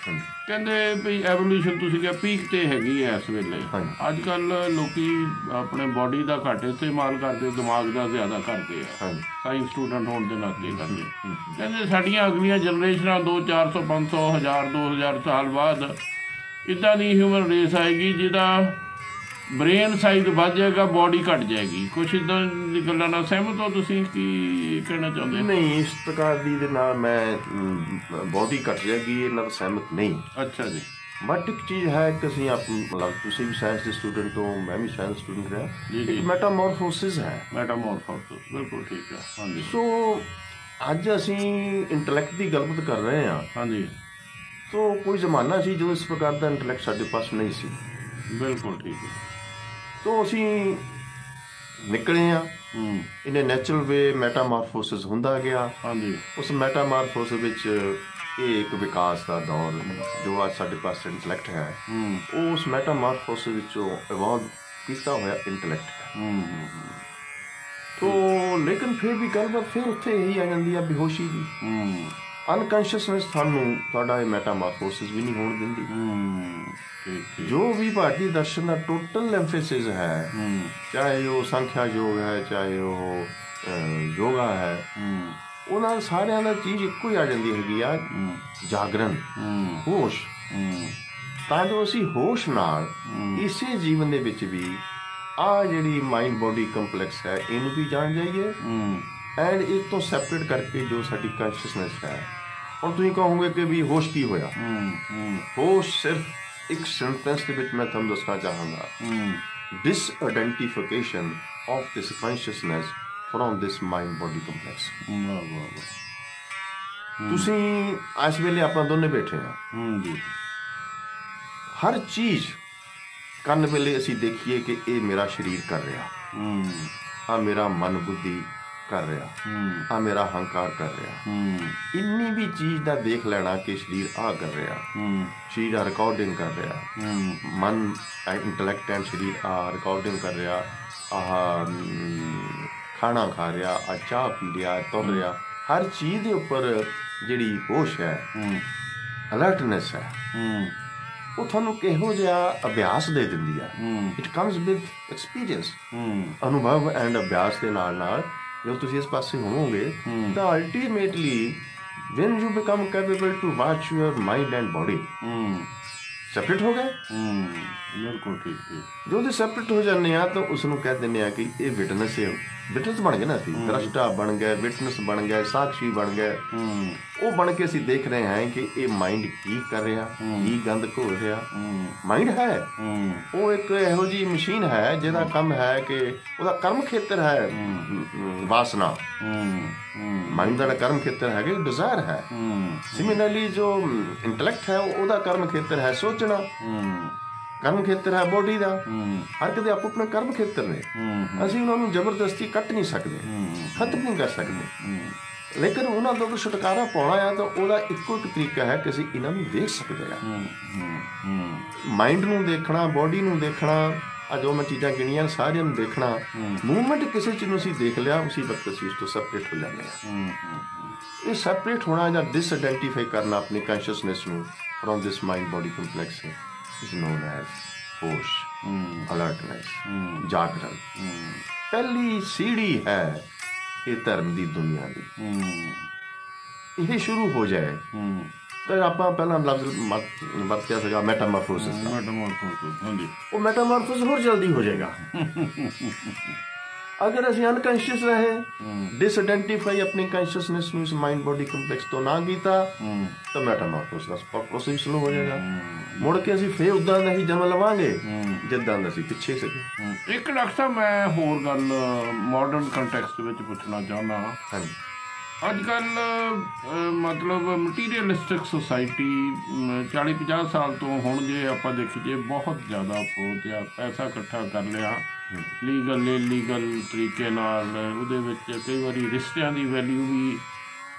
ਹਾਂਜੀ ਕਹਿੰਦੇ ਵੀ ਐਵੋਲੂਸ਼ਨ ਤੁਸੀਂ ਕਿਹਾ ਪੀਕ ਤੇ ਹੈਗੀ ਐ ਇਸ ਵੇਲੇ। ਹਾਂਜੀ। ਅੱਜ ਕੱਲ੍ਹ ਲੋਕੀ ਆਪਣੇ ਬਾਡੀ ਦਾ ਘੱਟ ਇਸਤੇਮਾਲ ਕਰਦੇ, ਦਿਮਾਗ ਦਾ ਜ਼ਿਆਦਾ ਕਰਦੇ ਆ, ਹਾਂਜੀ ਸਾਇੰਸ ਸਟੂਡੈਂਟ ਹੋਣ ਦੇ ਨਾਤੇ ਕਰਦੇ। ਕਹਿੰਦੇ ਸਾਡੀਆਂ ਅਗਲੀਆਂ ਜਨਰੇਸ਼ਨਾਂ 200, 400, 500, 1000, 2000 ਸਾਲ ਬਾਅਦ ਇੱਦਾਂ ਦੀ ਹਿਊਮਨ ਰੇਸ ਆਏਗੀ ਜਿਹਦਾ ਬ੍ਰੇਨ ਸਾਈਜ਼ ਵੱਧ ਜਾਏਗਾ, ਬਾਡੀ ਘਟ ਜਾਏਗੀ। ਕੁਛ ਇੱਦਾਂ ਦੀ ਗੱਲਾਂ ਨਾਲ ਸਹਿਮਤ ਹੋ ਤੁਸੀਂ? ਕੀ ਕਹਿਣਾ ਚਾਹੁੰਦੇ? ਨਹੀਂ, ਇਸ ਪ੍ਰਕਾਰ ਦੀ ਦੇ ਨਾਲ ਮੈਂ ਬੋਡੀ ਘਟ ਜਾਏਗੀ ਇਹ ਨਾਲ ਸਹਿਮਤ ਨਹੀਂ। ਅੱਛਾ ਜੀ। ਬਟ ਇੱਕ ਚੀਜ਼ ਹੈ ਕਿ ਅਸੀਂ ਮਤਲਬ ਤੁਸੀਂ ਵੀ ਸਾਇੰਸ ਦੇ ਸਟੂਡੈਂਟ ਹੋ, ਮੈਂ ਵੀ ਸਾਇੰਸ ਸਟੂਡੈਂਟ ਰਿਹਾ, ਜੀ ਜੀ। ਇੱਕ ਮੈਟਾਮੋਰਫੋਸਿਸ ਹੈ। ਮੈਟਾਮੋਰਫੋਸਿਸ ਬਿਲਕੁਲ ਠੀਕ ਹੈ। ਹਾਂਜੀ। ਸੋ ਅੱਜ ਅਸੀਂ ਇੰਟੈਲੈਕਟ ਦੀ ਗੱਲਬਾਤ ਕਰ ਰਹੇ ਹਾਂ। ਹਾਂਜੀ ਸੋ ਕੋਈ ਜ਼ਮਾਨਾ ਸੀ ਜਦੋਂ ਇਸ ਪ੍ਰਕਾਰ ਦਾ ਇੰਟੈਲੈਕਟ ਸਾਡੇ ਪਾਸ ਨਹੀਂ ਸੀ। ਬਿਲਕੁਲ ਠੀਕ ਹੈ। ਸੋ ਅਸੀਂ ਨਿਕਲੇ ਹਾਂ, ਇਹਨੇ ਨੈਚੁਰਲ ਵੇ ਮੈਟਾਮੋਰਫੋਸਿਸ ਹੁੰਦਾ ਗਿਆ। ਹਾਂਜੀ। ਉਸ ਮੈਟਾਮੋਰਫੋਸਿਸ ਵਿੱਚ ਇਹ ਇੱਕ ਵਿਕਾਸ ਦਾ ਦੌਰ ਜੋ ਅੱਜ ਸਾਡੇ ਪਾਸ ਇੰਟੈਲੈਕਟ ਹੈ, ਉਹ ਉਸ ਮੈਟਾਮੋਰਫੋਸਿਸ ਵਿੱਚੋਂ ਇਵੋਲਵ ਕੀਤਾ ਹੋਇਆ ਇੰਟੈਲੈਕਟ ਹੈ। ਤੋ ਲੇਕਿਨ ਫਿਰ ਵੀ ਗੱਲਬਾਤ ਫਿਰ ਉੱਥੇ ਇਹੀ ਆ ਜਾਂਦੀ ਆ ਬੇਹੋਸ਼ੀ ਦੀ। ਅਨਕੌਂਸ਼ੀਅਸਨੈਸ ਤੁਹਾਨੂੰ ਤੁਹਾਡਾ ਇਹ ਮੈਟਾਮੋਰਫੋਸਿਸ ਵੀ ਨਹੀਂ ਹੋਣ ਦਿੰਦੀ। ਜੋ ਵੀ ਭਾਰਤੀ ਦਰਸ਼ਨ ਦਾ ਟੋਟਲ ਐਮਫੈਸਿਸ ਹੈ, ਚਾਹੇ ਉਹ ਸੰਖਿਆ ਯੋਗ ਹੈ, ਚਾਹੇ ਉਹ ਯੋਗਾ ਹੈ, ਉਹਨਾਂ ਸਾਰਿਆਂ ਦਾ ਚੀਜ਼ ਇੱਕੋ ਹੀ ਆ ਜਾਂਦੀ ਹੈਗੀ ਆ, ਜਾਗਰਨ, ਹੋਸ਼। ਤਾਂ ਜੋ ਅਸੀਂ ਹੋਸ਼ ਨਾਲ ਇਸੇ ਜੀਵਨ ਦੇ ਵਿੱਚ ਵੀ ਆਹ ਜਿਹੜੀ ਮਾਈਂਡ ਬੋਡੀ ਕੰਪਲੈਕਸ ਹੈ ਇਹਨੂੰ ਵੀ ਜਾਣ ਜਾਈਏ, ਐਂਡ ਇਸ ਤੋਂ ਸੈਪਰੇਟ ਕਰਕੇ ਜੋ ਸਾਡੀ ਕੌਨਸ਼ੀਅਸਨੈਸ ਹੈ। ਹੁਣ ਤੁਸੀਂ ਕਹੋਗੇ ਕਿ ਵੀ ਹੋਸ਼ ਕੀ ਹੋਇਆ? ਹੋਸ਼ ਸਿਰਫ ਇੱਕ ਸੈਂਟੈਂਸ ਦੇ ਵਿੱਚ ਮੈਂ ਤੁਹਾਨੂੰ ਦੱਸਣਾ ਚਾਹਾਂਗਾ, disidentification of this consciousness from this mind body complex. ਵਾਹ ਵਾਹ ਵਾਹ। ਤੁਸੀਂ ਇਸ ਵੇਲੇ ਆਪਾਂ ਦੋਨੇ ਬੈਠੇ ਹਾਂ ਜੀ। ਹਰ ਚੀਜ਼ ਕਰਨ ਵੇਲੇ ਅਸੀਂ ਦੇਖੀਏ ਕਿ ਇਹ ਮੇਰਾ ਸਰੀਰ ਕਰ ਰਿਹਾ, ਆ ਮੇਰਾ ਮਨ ਬੁੱਧੀ ਕਰ ਰਿਹਾ, ਆ ਮੇਰਾ ਹੰਕਾਰ ਕਰ ਰਿਹਾ। ਇੰਨੀ ਵੀ ਚੀਜ਼ ਦਾ ਦੇਖ ਲੈਣਾ ਕਿ ਸਰੀਰ ਆ ਕਰ ਰਿਹਾ, ਸਰੀਰ ਆ ਰਿਕਾਰਡਿੰਗ ਕਰ ਰਿਹਾ, ਮਨ ਇੰਟੈਲੈਕਟ ਐਂਡ ਸਰੀਰ ਆ ਰਿਕਾਰਡਿੰਗ ਕਰ ਰਿਹਾ, ਆਹ ਖਾਣਾ ਖਾ ਰਿਹਾ, ਆ ਚਾਹ ਪੀ ਰਿਹਾ, ਤੁਰ ਰਿਹਾ। ਹਰ ਚੀਜ਼ ਦੇ ਉੱਪਰ ਜਿਹੜੀ ਹੋਸ਼ ਹੈ, ਅਲਰਟਨੈਸ ਹੈ, ਉਹ ਤੁਹਾਨੂੰ ਕਿਹੋ ਜਿਹਾ ਅਭਿਆਸ ਦੇ ਦਿੰਦੀ ਆ। It comes with experience, Anubhav and ਅਭਿਆਸ ਦੇ ਨਾਲ ਨਾਲ ਜਦੋਂ ਤੁਸੀਂ ਇਸ ਪਾਸੇ ਹੋਵੋਗੇ ਤਾਂ ultimately when you become capable to watch your mind and body separate ਹੋ ਗਏ। ਬਿਲਕੁਲ ਠੀਕ ਠੀਕ। ਜੋ ਤੁਸੀਂ ਸੈਪਰੇਟ ਹੋ ਜਾਂਦੇ ਆ ਤਾਂ ਉਸ ਨੂੰ ਕਹਿ ਦਿੰਦੇ ਆ ਕਿ ਇਹ ਵਿਟਨੈਸ ਹੈ, ਵਿਟਨੈਸ ਬਣ ਗਏ ਨਾ ਅਸੀਂ, ਦ੍ਰਸ਼ਟਾ ਬਣ ਗਏ, ਵਿਟਨੈਸ ਬਣ ਗਏ, ਸਾਖੀ ਬਣ ਗਏ। ਉਹ ਬਣ ਕੇ ਅਸੀਂ ਦੇਖ ਰਹੇ ਹਾਂ ਕਿ ਇਹ ਮਾਈਂਡ ਕੀ ਕਰ ਰਿਹਾ, ਕੀ ਗੰਦ ਘੋਲ ਰਿਹਾ। ਮਾਈਂਡ ਹੈ ਉਹ ਇੱਕ ਇਹੋ ਜਿਹੀ ਮਸ਼ੀਨ ਹੈ ਜਿਹਦਾ ਕੰਮ ਹੈ ਕਿ ਉਹਦਾ ਕਰਮ ਖੇਤਰ ਹੈ ਵਾਸਨਾ। ਮਾਈਂਡ ਦਾ ਕਰਮ ਖੇਤਰ ਹੈ ਕਿ ਡਿਜ਼ਾਇਰ ਹੈ। ਸਿਮਿਲਰਲੀ ਜੋ ਇੰਟੈਲੈਕਟ ਹੈ ਉਹਦਾ ਕਰਮ ਖੇਤਰ ਹੈ ਸੋਚਣਾ, ਕਰਮ ਖੇਤਰ ਹੈ ਬੋਡੀ ਦਾ। ਹਰ ਕਿਤੇ ਆਪੋ ਆਪਣੇ ਕਰਮ ਖੇਤਰ ਨੇ, ਅਸੀਂ ਉਹਨਾਂ ਨੂੰ ਜ਼ਬਰਦਸਤੀ ਕੱਟ ਨਹੀਂ ਸਕਦੇ, ਖਤਮ ਨਹੀਂ ਕਰ ਸਕਦੇ। ਲੇਕਿਨ ਉਹਨਾਂ ਤੋਂ ਛੁਟਕਾਰਾ ਪਾਉਣਾ ਆ ਤਾਂ ਉਹਦਾ ਇੱਕੋ ਇੱਕ ਤਰੀਕਾ ਹੈ ਕਿ ਅਸੀਂ ਇਹਨਾਂ ਨੂੰ ਦੇਖ ਸਕਦੇ ਹਾਂ। ਮਾਈਂਡ ਨੂੰ ਦੇਖਣਾ, ਬੋਡੀ ਨੂੰ ਦੇਖਣਾ, ਆ ਜੋ ਮੈਂ ਚੀਜ਼ਾਂ ਗਿਣੀਆਂ ਸਾਰਿਆਂ ਨੂੰ ਦੇਖਣਾ। ਮੂਵਮੈਂਟ ਕਿਸੇ ਚੀਜ਼ ਨੂੰ ਅਸੀਂ ਦੇਖ ਲਿਆ, ਉਸੇ ਵਕਤ ਅਸੀਂ ਉਸ ਤੋਂ ਸੈਪਰੇਟ ਹੋ ਜਾਂਦੇ ਹਾਂ। ਇਹ ਸੈਪਰੇਟ ਹੋਣਾ ਜਾਂ ਡਿਸਆਇਡੈਂਟੀਫਾਈ ਕਰਨਾ ਆਪਣੀ ਕੌਨਸ਼ੀਅਸਨੈਸ ਨੂੰ from this mind body complex is known as ਹੋਸ਼, ਅਲਰਟਨੈਸ, ਜਾਗਰਣ। ਪਹਿਲੀ ਸੀੜੀ ਹੈ ਇਹ ਧਰਮ ਦੀ ਦੁਨੀਆ ਦੀ। ਇਹ ਸ਼ੁਰੂ ਹੋ ਜਾਏ ਤਾਂ ਆਪਾਂ ਪਹਿਲਾਂ ਲਫ਼ਜ਼ ਵਰਤਿਆ ਸੀਗਾ ਮੈਟਾਮੋਰਫੋਸਿਸ। ਉਹ ਮੈਟਾਮੋਰਫੋਸਿਸ ਹੋਰ ਜਲਦੀ ਹੋ ਜਾਏਗਾ ਅਗਰ ਅਸੀਂ ਅਨਕੌਂਸ਼ੀਅਸ ਰਹੇ, ਡਿਸਆਇਡੈਂਟੀਫਾਈ ਆਪਣੀ ਕੌਨਸ਼ੀਅਸਨੈਸ ਨੂੰ ਇਸ ਮਾਈਂਡ ਬੋਡੀ ਕੰਪਲੈਕਸ ਤੋਂ ਨਾ ਕੀਤਾ ਤਾਂ ਮੈਟਾਮੋਰਫੋਸਿਸ ਦਾ ਪ੍ਰੋਸੈਸ ਸ਼ੁਰੂ ਹੋ ਜਾਏਗਾ। ਮੁੜ ਕੇ ਅਸੀਂ ਫੇਰ ਉਦਾਂ ਦਾ ਹੀ ਜਨਮ ਲਵਾਂਗੇ ਜਿੱਦਾਂ ਦਾ ਅਸੀਂ ਪਿੱਛੇ ਸੀਗੇ। ਇੱਕ ਡਾਕਟਰ ਸਾਹਿਬ ਮੈਂ ਹੋਰ ਗੱਲ ਮਾਡਰਨ ਕੰਟੈਕਸਟ ਵਿੱਚ ਪੁੱਛਣਾ ਚਾਹੁੰਦਾ। ਹਾਂਜੀ, ਅੱਜ ਕੱਲ੍ਹ ਮਤਲਬ ਮਟੀਰੀਅਲਿਸਟਿਕ ਸੁਸਾਇਟੀ 40-50 ਸਾਲ ਤੋਂ ਹੁਣ ਜੇ ਆਪਾਂ ਦੇਖੀਏ ਬਹੁਤ ਜ਼ਿਆਦਾ ਅਪਰੋਚ ਆ, ਪੈਸਾ ਇਕੱਠਾ ਕਰ ਲਿਆ ਲੀਗਲ ਇਲੀਗਲ ਤਰੀਕੇ ਨਾਲ। ਉਹਦੇ ਵਿੱਚ ਕਈ ਵਾਰੀ ਰਿਸ਼ਤਿਆਂ ਦੀ ਵੈਲਿਊ ਵੀ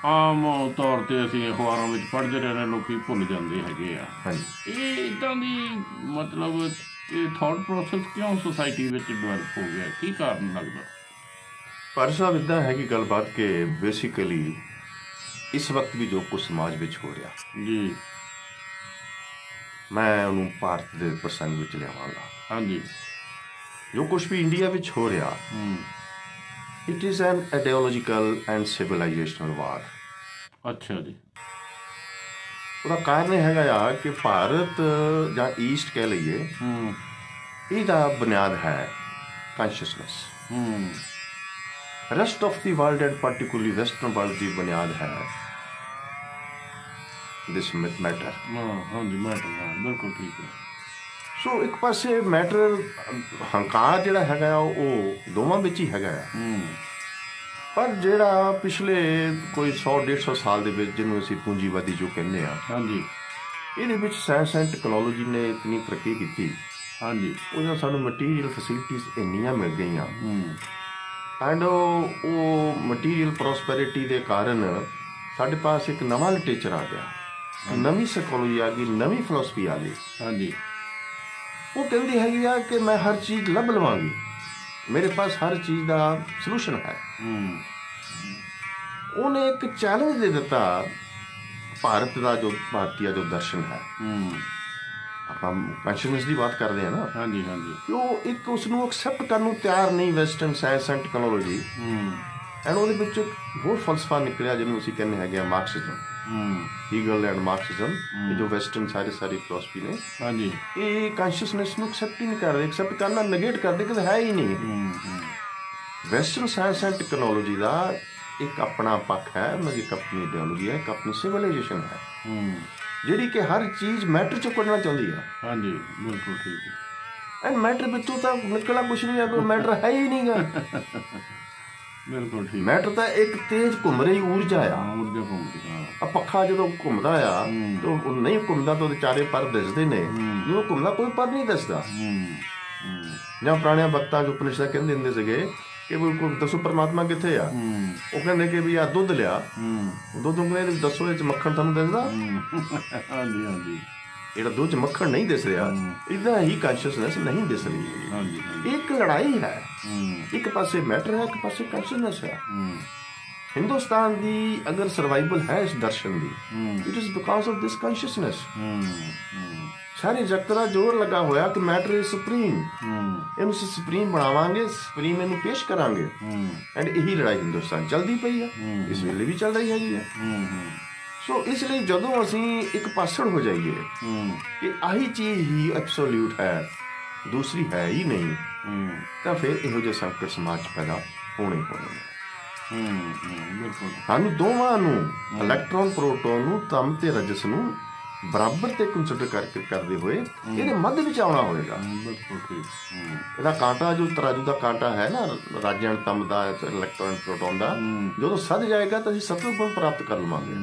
ਆਮ ਤੌਰ 'ਤੇ ਅਸੀਂ ਅਖਬਾਰਾਂ ਵਿੱਚ ਪੜ੍ਹਦੇ ਰਹਿੰਦੇ, ਲੋਕੀ ਭੁੱਲ ਜਾਂਦੇ ਹੈਗੇ ਆ। ਇਹ ਇੱਦਾਂ ਦੀ ਮਤਲਬ ਇਹ ਥਾਟ ਪ੍ਰੋਸੈਸ ਕਿਉਂ ਸੁਸਾਇਟੀ ਵਿੱਚ ਡਿਵੈਲਪ ਹੋ ਗਿਆ, ਕੀ ਕਾਰਨ ਲੱਗਦਾ? ਪਰ ਸਾਹਿਬ ਇੱਦਾਂ ਹੈਗੀ ਗੱਲਬਾਤ ਕਿ ਬੇਸਿਕਲੀ ਇਸ ਵਕਤ ਵੀ ਜੋ ਕੁਝ ਸਮਾਜ ਵਿੱਚ ਹੋ ਰਿਹਾ ਜੀ, ਮੈਂ ਉਹਨੂੰ ਭਾਰਤ ਦੇ ਪ੍ਰਸੰਗ ਵਿੱਚ ਲਿਆਵਾਂਗਾ। ਹਾਂਜੀ, ਜੋ ਕੁਝ ਵੀ ਇੰਡੀਆ ਵਿੱਚ ਹੋ ਰਿਹਾ, it is an ideological and civilisational war. ਅੱਛਾ ਜੀ। ਉਹਦਾ ਕਾਰਨ ਇਹ ਹੈਗਾ ਆ ਕਿ ਭਾਰਤ ਜਾਂ ਈਸਟ ਕਹਿ ਲਈਏ, ਇਹਦਾ ਬੁਨਿਆਦ ਹੈ consciousness. Rest of the world and particularly western world ਦੀ ਬੁਨਿਆਦ ਹੈ ਦਿਸ ਮੈਟਰ। ਹਾਂਜੀ, ਮੈਟਰ, ਬਿਲਕੁਲ ਠੀਕ ਹੈ। ਸੋ ਇੱਕ ਪਾਸੇ ਮੈਟਰ ਹੰਕਾਰ ਜਿਹੜਾ ਹੈਗਾ ਉਹ ਦੋਵਾਂ ਵਿੱਚ ਹੀ ਹੈਗਾ ਆ। ਪਰ ਜਿਹੜਾ ਪਿਛਲੇ ਕੋਈ 100-150 ਸਾਲ ਦੇ ਵਿੱਚ ਜਿਹਨੂੰ ਅਸੀਂ ਪੂੰਜੀਵਾਦੀ ਜੋ ਕਹਿੰਦੇ ਆ, ਹਾਂਜੀ, ਇਹਦੇ ਵਿੱਚ ਸਾਇੰਸ ਐਂਡ ਟੈਕਨੋਲੋਜੀ ਨੇ ਇਤਨੀ ਤਰੱਕੀ ਕੀਤੀ, ਹਾਂਜੀ, ਉਹਨਾਂ ਸਾਨੂੰ ਮਟੀਰੀਅਲ ਫੈਸਿਲਿਟੀਜ਼ ਇੰਨੀਆਂ ਮਿਲ ਗਈਆਂ ਐਂਡ ਉਹ ਮਟੀਰੀਅਲ ਪ੍ਰੋਸਪੈਰਿਟੀ ਦੇ ਕਾਰਨ ਸਾਡੇ ਪਾਸ ਇੱਕ ਨਵਾਂ ਲਿਟਰੇਚਰ ਆ ਗਿਆ, ਨਵੀਂ ਸਾਈਕੋਲੋਜੀ ਆ ਗਈ, ਨਵੀਂ ਫਿਲਾਸਫੀ ਆ ਗਈ। ਹਾਂਜੀ, ਉਹ ਕਹਿੰਦੀ ਹੈਗੀ ਆ ਕਿ ਮੈਂ ਹਰ ਚੀਜ਼ ਲੱਭ ਲਵਾਂਗੀ, ਮੇਰੇ ਪਾਸ ਹਰ ਚੀਜ਼ ਦਾ ਸੋਲੂਸ਼ਨ ਹੈ। ਉਹਨੇ ਇੱਕ ਚੈਲੰਜ ਦੇ ਦਿੱਤਾ ਭਾਰਤ ਦਾ ਜੋ ਭਾਰਤੀ ਜੋ ਦਰਸ਼ਨ ਹੈ, ਆਪਾਂ ਕੌਨਸ਼ੀਅਸਨੈਸ ਦੀ ਬਾਤ ਕਰਦੇ ਹਾਂ ਨਾ, ਹਾਂਜੀ ਹਾਂਜੀ, ਉਹ ਇੱਕ ਉਸ ਨੂੰ ਐਕਸੈਪਟ ਕਰਨ ਨੂੰ ਤਿਆਰ ਨਹੀਂ, western science and technology. And ਉਹਦੇ ਵਿੱਚ ਹੋਰ ਫਲਸਫਾ ਨਿਕਲਿਆ ਜਿਹਨੂੰ ਅਸੀਂ ਕਹਿੰਦੇ ਹੈਗੇ ਆ ਮਾਰਕਸਿਜ਼ਮ, ਹੀਗਲ ਐਂਡ ਮਾਰਕਸਿਜ਼ਮ। ਇਹ ਜੋ ਵੈਸਟਰਨ ਸਾਰੀ ਫਿਲਾਸਫੀ ਨੇ, ਹਾਂਜੀ, ਇਹ ਕੌਨਸ਼ੀਅਸਨੈਸ ਨੂੰ ਐਕਸੈਪਟ ਹੀ ਨਹੀਂ ਕਰਦੇ, ਐਕਸੈਪਟ ਕਰਨਾ ਨੈਗੇਟ ਕਰਦੇ ਕਿ ਹੈ ਹੀ ਨਹੀਂ। ਵੈਸਟਰਨ ਸਾਇੰਸ ਐਂਡ ਟੈਕਨੋਲੋਜੀ ਦਾ ਇੱਕ ਆਪਣਾ ਪੱਖ ਹੈ, ਉਹਨਾਂ ਦੀ ਇੱਕ ਆਪਣੀ ਆਈਡੀਓਲੋਜੀ ਹੈ, ਇੱਕ ਆਪਣੀ ਸਿਵਲਾਈਜੇਸ਼ਨ ਹੈ, ਜਿਹੜੀ ਕਿ ਹਰ ਚੀਜ਼ ਮੈਟਰ ਚੋਂ ਕੱਢਣਾ ਚਾਹੁੰਦੀ ਹੈ। ਹਾਂਜੀ, ਬਿਲਕੁਲ ਠੀਕ ਹੈ। ਐਂਡ ਮੈਟਰ ਵਿੱਚੋਂ ਤਾਂ ਨਿਕਲਣਾ ਕੁਛ ਨਹੀਂ ਹੈ, ਕੋਈ ਮੈਟਰ ਹੈ ਹੀ ਨਹੀਂ ਗਾ। ਬਿਲਕੁਲ ਠੀਕ। ਮੈਟਰ ਤਾਂ ਇੱਕ ਤੇਜ਼ ਘੁੰਮ ਰਹੀ ਊਰਜਾ ਆ। ਊਰਜਾ ਘੁੰਮਦੀ, ਹਾਂ। ਆ ਪੱਖਾ ਜਦੋਂ ਘੁੰਮਦਾ ਆ ਤੇ ਉਹ ਨਹੀਂ ਘੁੰਮਦਾ ਤਾਂ ਉਹਦੇ ਚਾਰੇ ਪਰ ਦਿਸਦੇ ਨੇ, ਜਦੋਂ ਘੁੰਮਦਾ ਕੋਈ ਪਰ ਨਹੀਂ ਦਿਸਦਾ। ਜਾਂ ਪੁਰਾਣਿਆਂ ਵਕਤਾਂ 'ਚ ਉਪਨਿਸ਼ਦ ਕਹਿੰਦੇ ਹੁੰਦੇ ਸੀਗੇ ਕਿ ਕੋਈ ਦੱਸੋ ਪਰਮਾਤਮਾ ਕਿੱਥੇ ਆ? ਉਹ ਕਹਿੰਦੇ ਕਿ ਵੀ ਆ ਦੁੱਧ ਲਿਆ, ਦੁੱਧ ਕਹਿੰਦੇ ਦੱਸੋ ਇਹ 'ਚ ਮੱਖਣ ਤੁਹਾਨੂੰ ਦਿਸਦਾ? ਹਾਂਜੀ ਹਾਂਜੀ। ਜਿਹੜਾ ਦੁੱਧ 'ਚ ਮੱਖਣ ਨਹੀਂ ਦਿਸ ਰਿਹਾ, ਇੱਦਾਂ ਹੀ ਕੌਨਸ਼ੀਅਸਨੈਸ ਨਹੀਂ ਦਿਸ ਰਹੀ। ਇੱਕ ਲੜਾਈ ਹੈ, ਇੱਕ ਪਾਸੇ ਮੈਟਰ ਹੈ, ਇੱਕ ਪਾਸੇ ਕੌਨਸ਼ੀਅਸਨੈਸ ਹੈ। ਹਿੰਦੁਸਤਾਨ ਦੀ ਅਗਰ ਸਰਵਾਈਵਲ ਹੈ ਇਸ ਦਰਸ਼ਨ ਦੀ, it is because of this consciousness. ਸਾਰੀ ਜਗਤ ਦਾ ਜ਼ੋਰ ਲੱਗਾ ਹੋਇਆ ਕਿ ਮੈਟਰ ਇਜ਼ ਸੁਪਰੀਮ, ਇਹਨੂੰ ਅਸੀਂ ਸੁਪਰੀਮ ਬਣਾਵਾਂਗੇ, ਸੁਪਰੀਮ ਇਹਨੂੰ ਪੇਸ਼ ਕਰਾਂਗੇ। ਐਂਡ ਇਹੀ ਲੜਾਈ ਹਿੰਦੁਸਤਾਨ ਚੱਲਦੀ ਪਈ ਆ, ਇਸ ਵੇਲੇ ਵੀ ਚੱਲ ਰਹੀ ਹੈਗੀ ਹੈ। ਸੋ ਇਸ ਲਈ ਜਦੋਂ ਅਸੀਂ ਇੱਕ ਪਾਸੜ ਹੋ ਜਾਈਏ ਕਿ ਆਹੀ ਚੀਜ਼ ਹੀ ਐਬਸੋਲਿਊਟ ਹੈ, ਦੂਸਰੀ ਹੈ ਹੀ ਨਹੀਂ, ਤਾਂ ਫਿਰ ਇਹੋ ਜਿਹੇ ਸੰਕਟ ਸਮਾਜ 'ਚ ਪੈਦਾ ਹੋਣੇ ਹੋਣੇ। ਬਿਲਕੁਲ। ਸਾਨੂੰ ਦੋਵਾਂ ਨੂੰ, ਇਲੈਕਟ੍ਰੋਨ ਪ੍ਰੋਟੋਨ ਨੂੰ, ਤਮ ਤੇ ਰਜਸ ਨੂੰ ਬਰਾਬਰ ਤੇ ਕੰਸੀਡਰ ਕਰਦੇ ਹੋਏ ਇਹਦੇ ਮੱਧ ਵਿੱਚ ਆਉਣਾ ਹੋਏਗਾ। ਬਿਲਕੁਲ ਠੀਕ। ਇਹਦਾ ਕਾਂਟਾ ਜੋ ਤਰਾਜੂ ਦਾ ਕਾਂਟਾ ਹੈ ਨਾ, ਰਾਜਿਆਣ ਤਮ ਦਾ, ਇਲੈਕਟ੍ਰੋਨ ਪ੍ਰੋਟੋਨ ਦਾ, ਜਦੋਂ ਸੱਜ ਜਾਏਗਾ ਤਾਂ ਅਸੀਂ ਸਤਵ ਗੁਣ ਪ੍ਰਾਪਤ ਕਰ ਲਵਾਂਗੇ।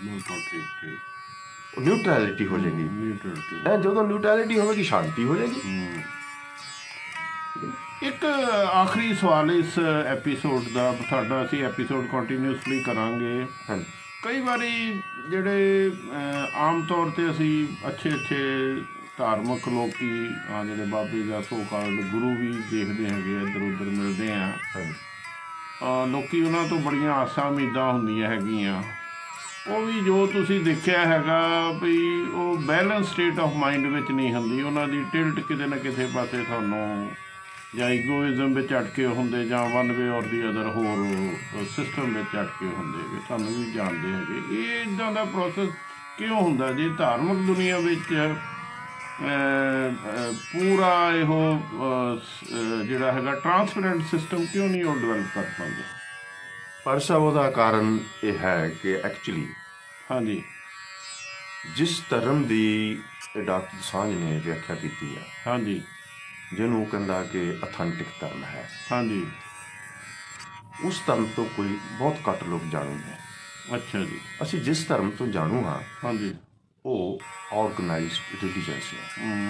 ਬਿਲਕੁਲ ਠੀਕ ਠੀਕ। ਨਿਊਟਰੈਲਿਟੀ ਹੋ ਜਾਏਗੀ। ਨਿਊਟਰੈਲਿਟੀ, ਜਦੋਂ ਨਿਊਟਰੈਲਿਟੀ ਹੋਵੇਗੀ ਸ਼ਾਂਤੀ ਹੋ ਜਾਏਗੀ। ਇੱਕ ਆਖਰੀ ਸਵਾਲ ਇਸ ਐਪੀਸੋਡ ਦਾ, ਸਾਡਾ ਅਸੀਂ ਐਪੀਸੋਡ ਕੰਟੀਨਿਊਸਲੀ ਕਰਾਂਗੇ। ਕਈ ਵਾਰੀ ਜਿਹੜੇ ਆਮ ਤੌਰ 'ਤੇ ਅਸੀਂ ਅੱਛੇ ਧਾਰਮਿਕ ਲੋਕੀ ਆ, ਜਿਹੜੇ ਬਾਬੇ ਜਾਂ ਸੋ ਕਾਲਡ ਗੁਰੂ ਵੀ ਦੇਖਦੇ ਹੈਗੇ, ਇੱਧਰ ਉੱਧਰ ਮਿਲਦੇ ਆ, ਲੋਕੀ ਉਹਨਾਂ ਤੋਂ ਬੜੀਆਂ ਆਸਾਂ ਉਮੀਦਾਂ ਹੁੰਦੀਆਂ ਹੈਗੀਆਂ। ਉਹ ਵੀ ਜੋ ਤੁਸੀਂ ਦੇਖਿਆ ਹੈਗਾ ਵੀ ਉਹ ਬੈਲੈਂਸ ਸਟੇਟ ਆਫ ਮਾਈਂਡ ਵਿੱਚ ਨਹੀਂ ਹੁੰਦੀ, ਉਹਨਾਂ ਦੀ ਟਿਲਟ ਕਿਤੇ ਨਾ ਕਿਸੇ ਪਾਸੇ ਤੁਹਾਨੂੰ ਜਾਂ ਈਗੋਇਜ਼ਮ ਵਿੱਚ ਅਟਕੇ ਹੁੰਦੇ, ਜਾਂ ਵਨ ਵੇ ਔਰ ਦੀ ਅਦਰ ਹੋਰ ਸਿਸਟਮ ਵਿੱਚ ਅਟਕੇ ਹੁੰਦੇ ਹੈਗੇ, ਸਾਨੂੰ ਵੀ ਜਾਣਦੇ ਹੈਗੇ। ਇਹ ਇੱਦਾਂ ਦਾ ਪ੍ਰੋਸੈਸ ਕਿਉਂ ਹੁੰਦਾ ਜੀ? ਧਾਰਮਿਕ ਦੁਨੀਆ ਵਿੱਚ ਪੂਰਾ ਇਹੋ ਜਿਹੜਾ ਹੈਗਾ ਟਰਾਂਸਪੇਰੈਂਟ ਸਿਸਟਮ ਕਿਉਂ ਨਹੀਂ ਉਹ ਡਿਵੈਲਪ ਕਰ ਪਾਉਂਦੇ? ਪਰਸਾ ਉਹਦਾ ਕਾਰਨ ਇਹ ਹੈ ਕਿ ਐਕਚੁਅਲੀ ਹਾਂਜੀ, ਜਿਸ ਧਰਮ ਦੀ ਡਾਕਟਰ ਦਸਾਂਝ ਨੇ ਵਿਆਖਿਆ ਕੀਤੀ ਆ, ਹਾਂਜੀ, ਜਿਹਨੂੰ ਕਹਿੰਦਾ ਕਿ ਅਥੈਂਟਿਕ ਧਰਮ ਹੈ, ਹਾਂਜੀ, ਉਸ ਧਰਮ ਤੋਂ ਕੋਈ ਬਹੁਤ ਘੱਟ ਲੋਕ ਜਾਣੂ ਨੇ। ਅੱਛਾ ਜੀ। ਅਸੀਂ ਜਿਸ ਧਰਮ ਤੋਂ ਜਾਣੂ ਹਾਂ, ਹਾਂਜੀ, ਉਹ ਆਰਗੇਨਾਈਜ਼ਡ ਰਿਲੀਜਨਸ ਨੇ,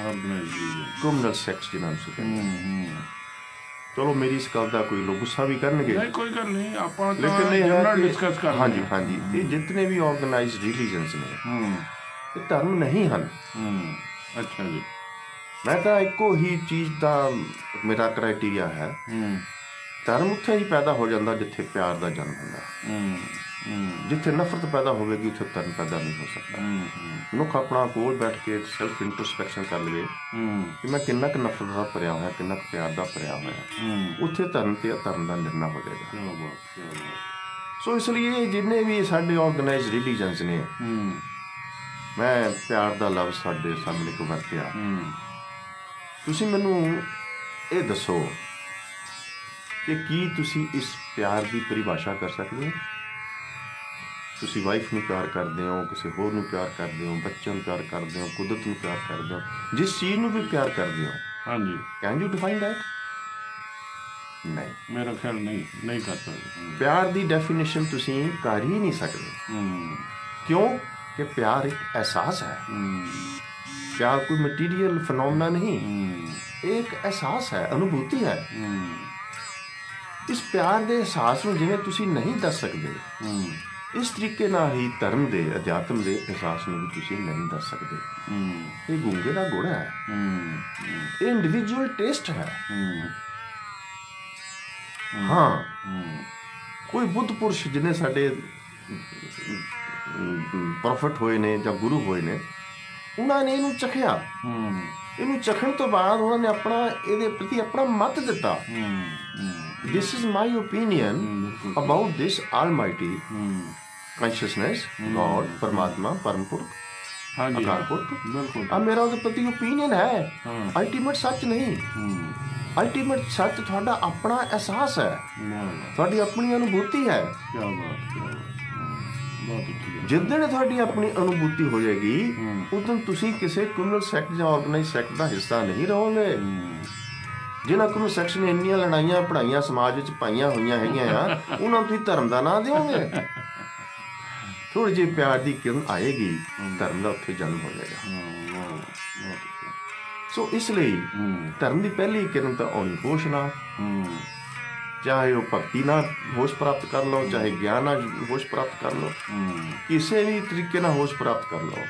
ਆਰਗੇਨਾਈਜ਼ਡ ਕਮਿਊਨਲ ਸੈਕਟਸ ਜਿਹਨਾਂ ਨੂੰ ਕਹਿੰਦੇ। ਚਲੋ ਮੇਰੀ ਇਸ ਗੱਲ ਦਾ ਕੋਈ ਲੋਕ ਗੁੱਸਾ ਵੀ ਕਰਨਗੇ, ਨਹੀਂ ਕੋਈ ਗੱਲ ਨਹੀਂ, ਆਪਾਂ ਲੇਕਿਨ ਇਹ ਹੈ ਕਿ ਡਿਸਕਸ ਕਰ ਹਾਂਜੀ ਹਾਂਜੀ, ਇਹ ਜਿਤਨੇ ਵੀ ਆਰਗੇਨਾਈਜ਼ਡ ਰਿਲੀਜਨਸ ਨੇ ਇਹ ਧਰਮ ਨਹੀਂ ਹਨ। ਅੱਛਾ ਜੀ। ਮੈਂ ਤਾਂ ਇੱਕੋ ਹੀ ਚੀਜ਼ ਦਾ ਮੇਰਾ ਕ੍ਰਾਈਟੇਰੀਆ ਹੈ, ਧਰਮ ਉੱਥੇ ਹੀ ਪੈਦਾ ਹੋ ਜਾਂਦਾ ਜਿੱਥੇ ਪਿਆਰ ਦਾ ਜਨਮ ਹੁੰਦਾ। ਜਿੱਥੇ ਨਫ਼ਰਤ ਪੈਦਾ ਹੋਵੇਗੀ ਉੱਥੇ ਧਰਮ ਪੈਦਾ ਨਹੀਂ ਹੋ ਸਕਦਾ। ਮਨੁੱਖ ਆਪਣਾ ਕੋਲ ਬੈਠ ਕੇ ਸੈਲਫ ਇੰਟਰੋਸਪੈਕਸ਼ਨ ਕਰ ਲਵੇ ਕਿ ਮੈਂ ਕਿੰਨਾ ਕੁ ਨਫ਼ਰਤ ਦਾ ਭਰਿਆ ਹੋਇਆ, ਕਿੰਨਾ ਕੁ ਪਿਆਰ ਦਾ ਭਰਿਆ ਹੋਇਆ, ਉੱਥੇ ਧਰਮ ਤੇ ਅਧਰਮ ਦਾ ਨਿਰਣਾ ਹੋ ਜਾਏਗਾ। ਸੋ ਇਸ ਲਈ ਜਿੰਨੇ ਵੀ ਸਾਡੇ ਆਰਗੇਨਾਈਜ਼ਡ ਰਿਲੀਜਨਸ ਨੇ, ਮੈਂ ਪਿਆਰ ਦਾ ਲਫ਼ਜ਼ ਸਾਡੇ ਸਾਹਮਣੇ ਕੋ ਵਰਤਿਆ। ਤੁਸੀਂ ਮੈਨੂੰ ਇਹ ਦੱਸੋ ਕਿ ਕੀ ਤੁਸੀਂ ਇਸ ਪਿਆਰ ਦੀ ਪਰਿਭਾਸ਼ਾ ਕਰ ਸਕਦੇ ਹੋ? ਤੁਸੀਂ ਵਾਈਫ ਨੂੰ ਪਿਆਰ ਕਰਦੇ ਹੋ, ਕਿਸੇ ਹੋਰ ਨੂੰ ਪਿਆਰ ਕਰਦੇ ਹੋ, ਬੱਚਿਆਂ ਨੂੰ ਪਿਆਰ ਕਰਦੇ ਹੋ, ਕੁਦਰਤ ਨੂੰ ਪਿਆਰ ਕਰਦੇ ਹੋ, ਜਿਸ ਚੀਜ਼ ਨੂੰ ਵੀ ਪਿਆਰ ਕਰਦੇ ਹੋ, ਹਾਂਜੀ, ਕੈਨ ਯੂ ਡਿਫਾਈਨ ਦੈਟ? ਨਹੀਂ, ਮੇਰਾ ਖਿਆਲ ਨਹੀਂ ਕਰ ਸਕਦੇ। ਪਿਆਰ ਦੀ ਡੈਫੀਨੇਸ਼ਨ ਤੁਸੀਂ ਕਰ ਹੀ ਨਹੀਂ ਸਕਦੇ। ਕਿਉਂ? ਕਿ ਪਿਆਰ ਇੱਕ ਅਹਿਸਾਸ ਹੈ। ਪਿਆਰ ਕੋਈ ਮਟੀਰੀਅਲ ਫਨੋਮਨਾ ਨਹੀਂ, ਇਹ ਇੱਕ ਅਹਿਸਾਸ ਹੈ, ਅਨੁਭੂਤੀ ਹੈ। ਇਸ ਪਿਆਰ ਦੇ ਅਹਿਸਾਸ ਨੂੰ ਜਿਵੇਂ ਤੁਸੀਂ ਨਹੀਂ ਦੱਸ ਸਕਦੇ, ਇਸ ਤਰੀਕੇ ਨਾਲ ਹੀ ਧਰਮ ਦੇ, ਅਧਿਆਤਮ ਦੇ ਅਹਿਸਾਸ ਨੂੰ ਵੀ ਤੁਸੀਂ ਨਹੀਂ ਦੱਸ ਸਕਦੇ। ਇਹ ਗੂੰਗੇ ਦਾ ਗੁਣ ਹੈ, ਇਹ ਇੰਡੀਵਿਜੂਅਲ ਟੇਸਟ ਹੈ। ਹਾਂ, ਕੋਈ ਬੁੱਧ ਪੁਰਸ਼ ਜਿਹਨੇ ਸਾਡੇ ਪ੍ਰੋਫਟ ਹੋਏ ਨੇ ਜਾਂ ਗੁਰੂ ਹੋਏ ਨੇ, ਉਹਨਾਂ ਨੇ ਇਹਨੂੰ ਚਖਿਆ। ਇਹਨੂੰ ਚਖਣ ਤੋਂ ਬਾਅਦ ਉਹਨਾਂ ਨੇ ਆਪਣਾ ਇਹਦੇ ਪ੍ਰਤੀ ਆਪਣਾ ਮਤ ਦਿੱਤਾ। This is my opinion about this almighty consciousness, God, परमात्मा, परम पुरख, अकाल पुरख, बिल्कुल। अब मेरा उसके प्रति ओपिनियन है, अल्टीमेट सच नहीं। अल्टीमेट सच थोड़ा अपना एहसास है, थोड़ी अपनी अनुभूति है। जिस दिन थोड़ी अपनी अनुभूति हो जाएगी, उस दिन तुसी किसी कम्युनल सैक्ट या ऑर्गेनाइज सैक्ट का हिस्सा नहीं रहोगे। ਜਿਨ੍ਹਾਂ ਕੋਲ ਸੈਕਸ ਨੇ ਇੰਨੀਆਂ ਲੜਾਈਆਂ ਪੜ੍ਹਾਈਆਂ ਸਮਾਜ ਵਿੱਚ ਪਾਈਆਂ ਹੋਈਆਂ ਹੈਗੀਆਂ ਆ, ਉਹਨਾਂ ਨੂੰ ਤੁਸੀਂ ਧਰਮ ਦਾ ਨਾਂ ਦਿਓਗੇ? ਥੋੜ੍ਹੀ ਜਿਹੀ ਪਿਆਰ ਦੀ ਕਿਰਨ ਆਏਗੀ, ਧਰਮ ਦਾ ਉੱਥੇ ਜਨਮ ਹੋ ਜਾਏਗਾ। ਸੋ ਇਸ ਲਈ ਧਰਮ ਦੀ ਪਹਿਲੀ ਕਿਰਨ ਤਾਂ ਆਉਣੀ ਹੋਸ਼ ਨਾਲ, ਚਾਹੇ ਉਹ ਭਗਤੀ ਨਾਲ ਹੋਸ਼ ਪ੍ਰਾਪਤ ਕਰ ਲਓ, ਚਾਹੇ ਗਿਆਨ ਨਾਲ ਹੋਸ਼ ਪ੍ਰਾਪਤ ਕਰ ਲਓ, ਕਿਸੇ ਵੀ ਤਰੀਕੇ ਨਾਲ ਹੋਸ਼ ਪ੍ਰਾਪਤ ਕਰ ਲਓ।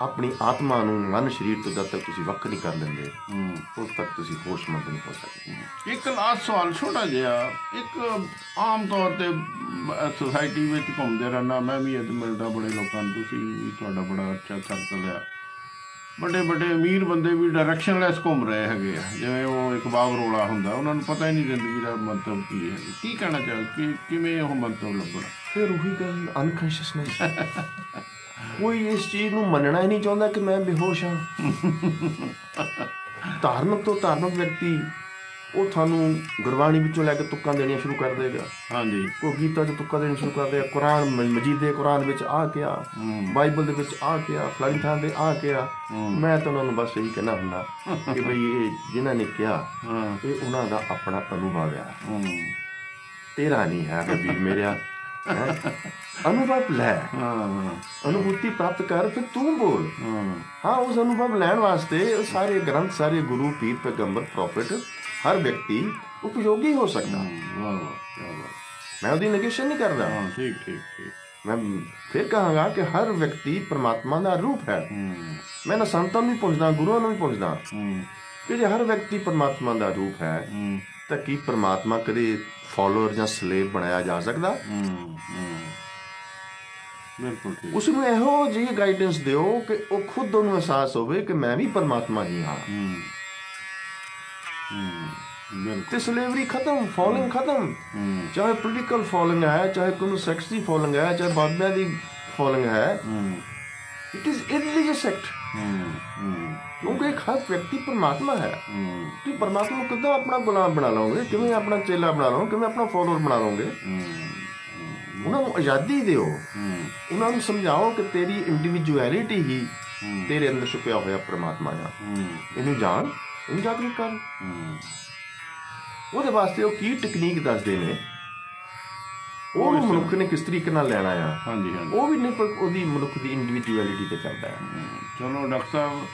ਆਪਣੀ ਆਤਮਾ ਨੂੰ ਮਨ ਸਰੀਰ ਤੋਂ ਜਦ ਤੱਕ ਤੁਸੀਂ ਵੱਖ ਨਹੀਂ ਕਰ ਲੈਂਦੇ, ਉਦੋਂ ਤੱਕ ਤੁਸੀਂ ਹੋਸ਼ਮੰਦ ਨਹੀਂ ਹੋ ਸਕਦੇ। ਇੱਕ ਲਾਸਟ ਸਵਾਲ ਛੋਟਾ ਜਿਹਾ, ਇੱਕ ਆਮ ਤੌਰ ਤੇ ਸੁਸਾਇਟੀ ਵਿੱਚ ਘੁੰਮਦੇ ਰਹਿਣਾ, ਮੈਂ ਵੀ ਅੱਜ ਮਿਲਦਾ ਬੜੇ ਲੋਕਾਂ ਨੂੰ, ਤੁਸੀਂ ਵੀ ਤੁਹਾਡਾ ਬੜਾ ਅੱਛਾ ਸਰਕਲ ਆ, ਵੱਡੇ ਵੱਡੇ ਅਮੀਰ ਬੰਦੇ ਵੀ ਡਾਇਰੈਕਸ਼ਨਲੈਸ ਘੁੰਮ ਰਹੇ ਹੈਗੇ ਆ, ਜਿਵੇਂ ਉਹ ਇਕਬਾਲ ਰੋਲਾ ਹੁੰਦਾ, ਉਹਨਾਂ ਨੂੰ ਪਤਾ ਹੀ ਨਹੀਂ ਜ਼ਿੰਦਗੀ ਦਾ ਮੰਤਵ ਕੀ ਹੈ। ਕੀ ਕਹਿਣਾ ਚਾਹੋ ਕਿ ਕਿਵੇਂ ਉਹ ਮੰਤਵ ਲੱਭਣਾ? ਫਿਰ ਉਹੀ ਗੱਲ, ਅਨਕੌਂਸ਼ੀਅਸਨੈਸ। ਕੋਈ ਇਸ ਚੀਜ਼ ਨੂੰ ਮੰਨਣਾ ਹੀ ਨਹੀਂ ਚਾਹੁੰਦਾ ਕਿ ਮੈਂ ਬੇਹੋਸ਼ ਹਾਂ। ਧਾਰਮਿਕ ਤੋਂ ਧਾਰਮਿਕ ਵਿਅਕਤੀ ਉਹ ਤੁਹਾਨੂੰ ਗੁਰਬਾਣੀ ਵਿੱਚੋਂ ਲੈ ਕੇ ਤੁੱਕਾਂ ਦੇਣੀਆਂ ਸ਼ੁਰੂ ਕਰ ਦੇਗਾ। ਹਾਂਜੀ, ਕੋਈ ਗੀਤਾ 'ਚ ਤੁੱਕਾਂ ਦੇਣੀ ਸ਼ੁਰੂ ਕਰ ਦੇਗਾ, ਕੁਰਾਨ ਮਜੀਦ ਦੇ ਕੁਰਾਨ ਵਿੱਚ ਆ ਗਿਆ, ਬਾਈਬਲ ਦੇ ਵਿੱਚ ਆ ਗਿਆ, ਫਲਾਣੀ ਥਾਂ ਤੇ ਆ ਗਿਆ। ਮੈਂ ਤਾਂ ਉਹਨਾਂ ਨੂੰ ਬਸ ਇਹੀ ਕਹਿਣਾ ਹੁੰਦਾ ਕਿ ਬਈ ਇਹ ਜਿਨ੍ਹਾਂ ਨੇ ਕਿਹਾ ਇਹ ਉਹਨਾਂ ਦਾ ਆਪਣਾ ਅਨੁਭਵ ਆ, ਤੇਰਾ ਨਹੀਂ ਹੈ ਵੀਰ ਮੇਰਿਆ। ਅਨੁਭਵ ਲੈ, ਅਨੁਭੂਤੀ ਪ੍ਰਾਪਤ ਕਰ, ਫਿਰ ਤੂੰ ਬੋਲ। ਹਾਂ, ਉਸ ਅਨੁਭਵ ਲੈਣ ਵਾਸਤੇ ਸਾਰੇ ਗ੍ਰੰਥ, ਸਾਰੇ ਗੁਰੂ, ਪੀਰ, ਪੈਗੰਬਰ, ਪ੍ਰੋਫਿਟ, ਹਰ ਵਿਅਕਤੀ ਉਪਯੋਗੀ ਹੋ ਸਕਦਾ। ਮੈਂ ਉਹਦੀ ਨੈਗੇਸ਼ਨ ਨਹੀਂ ਕਰਦਾ। ਠੀਕ ਠੀਕ ਠੀਕ। ਮੈਂ ਫਿਰ ਕਹਾਂਗਾ ਕਿ ਹਰ ਵਿਅਕਤੀ ਪਰਮਾਤਮਾ ਦਾ ਰੂਪ ਹੈ। ਮੈਂ ਨਾ ਸੰਤਾਂ ਨੂੰ ਵੀ ਪੁੱਛਦਾ, ਗੁਰੂਆਂ ਨੂੰ ਵੀ ਪੁੱਛਦਾ ਕਿ ਜੇ ਹਰ ਵਿਅਕਤੀ ਪਰਮਾਤਮਾ ਦਾ ਰੂਪ ਹੈ ਤਾਂ ਕੀ ਪਰਮਾਤਮਾ ਕਦੇ ਫਾਲੋਅਰ ਜਾਂ ਸਲੇਵ ਬਣਾਇਆ ਜਾ ਸਕਦਾ? ਬਿਲਕੁਲ ਠੀਕ। ਉਸ ਨੂੰ ਇਹੋ ਜਿਹੀ ਗਾਈਡੈਂਸ ਦਿਓ ਕਿ ਉਹ ਖੁਦ ਉਹਨੂੰ ਅਹਿਸਾਸ ਹੋਵੇ ਕਿ ਮੈਂ ਵੀ ਪਰਮਾਤਮਾ ਹੀ ਹਾਂ। ਤੇ ਸਲੇਵਰੀ ਖਤਮ, ਫਾਲੋਇੰਗ ਖਤਮ। ਚਾਹੇ ਪੋਲੀਟੀਕਲ ਫਾਲੋਇੰਗ ਹੈ, ਚਾਹੇ ਕੋਈ ਸੈਕਸ ਦੀ ਫਾਲੋਇੰਗ ਹੈ, ਚਾਹੇ ਬਾਬਿਆਂ ਦੀ ਫਾਲੋਇੰਗ ਹੈ, ਇਟ ਇਜ਼ ਇਰਰੀਲੀਜੀਅਸ ਐਕਟ। ਕਿਉਂਕਿ ਇੱਕ ਹਰ ਵਿਅਕਤੀ ਪਰਮਾਤਮਾ ਹੈ। ਤੁਸੀਂ ਪਰਮਾਤਮਾ ਨੂੰ ਕਿੱਦਾਂ ਆਪਣਾ ਗੁਲਾਮ ਬਣਾ ਲਓਗੇ? ਕਿਵੇਂ ਆਪਣਾ ਚੇਲਾ ਬਣਾ ਲਓਗੇ? ਕਿਵੇਂ ਆਪਣਾ ਫਾਲੋਅਰ ਬਣਾ ਲਓਗੇ? ਉਹਨਾਂ ਨੂੰ ਆਜ਼ਾਦੀ ਦਿਓ, ਉਹਨਾਂ ਨੂੰ ਸਮਝਾਓ ਕਿ ਤੇਰੀ ਇੰਡੀਵਿਜੂਅਲਿਟੀ ਹੀ ਤੇਰੇ ਅੰਦਰ ਛੁਪਿਆ ਹੋਇਆ ਪਰਮਾਤਮਾ ਆ। ਇਹਨੂੰ ਜਾਣ, ਇਹਨੂੰ ਜਾਗਰੂਕ ਕਰ। ਉਹਦੇ ਵਾਸਤੇ ਉਹ ਕੀ ਟੈਕਨੀਕ ਦੱਸਦੇ ਨੇ, ਉਹ ਮਨੁੱਖ ਨੇ ਕਿਸ ਤਰੀਕੇ ਨਾਲ ਲੈਣਾ ਆ। ਹਾਂਜੀ ਹਾਂਜੀ, ਉਹ ਵੀ ਨਿਰਭਰ ਉਹਦੀ ਮਨੁੱਖ ਦੀ ਇੰਡੀਵਿਜੂਅਲਿਟੀ ਤੇ ਕਰਦਾ ਹੈ। ਚਲੋ ਡਾਕਟਰ ਸਾਹਿਬ,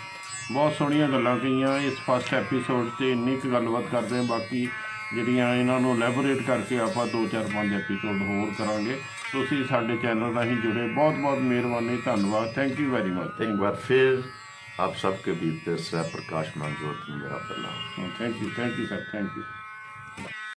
ਬਹੁਤ ਸੋਹਣੀਆਂ ਗੱਲਾਂ ਕਹੀਆਂ ਇਸ ਫਸਟ ਐਪੀਸੋਡ 'ਤੇ। ਇੰਨੀ ਕੁ ਗੱਲਬਾਤ ਕਰਦੇ ਹਾਂ, ਬਾਕੀ ਜਿਹੜੀਆਂ ਇਹਨਾਂ ਨੂੰ ਲੈਬੋਰੇਟ ਕਰਕੇ ਆਪਾਂ 2 4 5 ਐਪੀਸੋਡ ਹੋਰ ਕਰਾਂਗੇ। ਤੁਸੀਂ ਸਾਡੇ ਚੈਨਲ ਰਾਹੀਂ जुड़े, बहुत बहुत मेहरबानी, धन्यवाद, थैंक यू वेरी मच। एक बार फिर आप सबके बीच प्रकाशमान ज्योति मेरा प्रणाम। Thank you sir, thank you.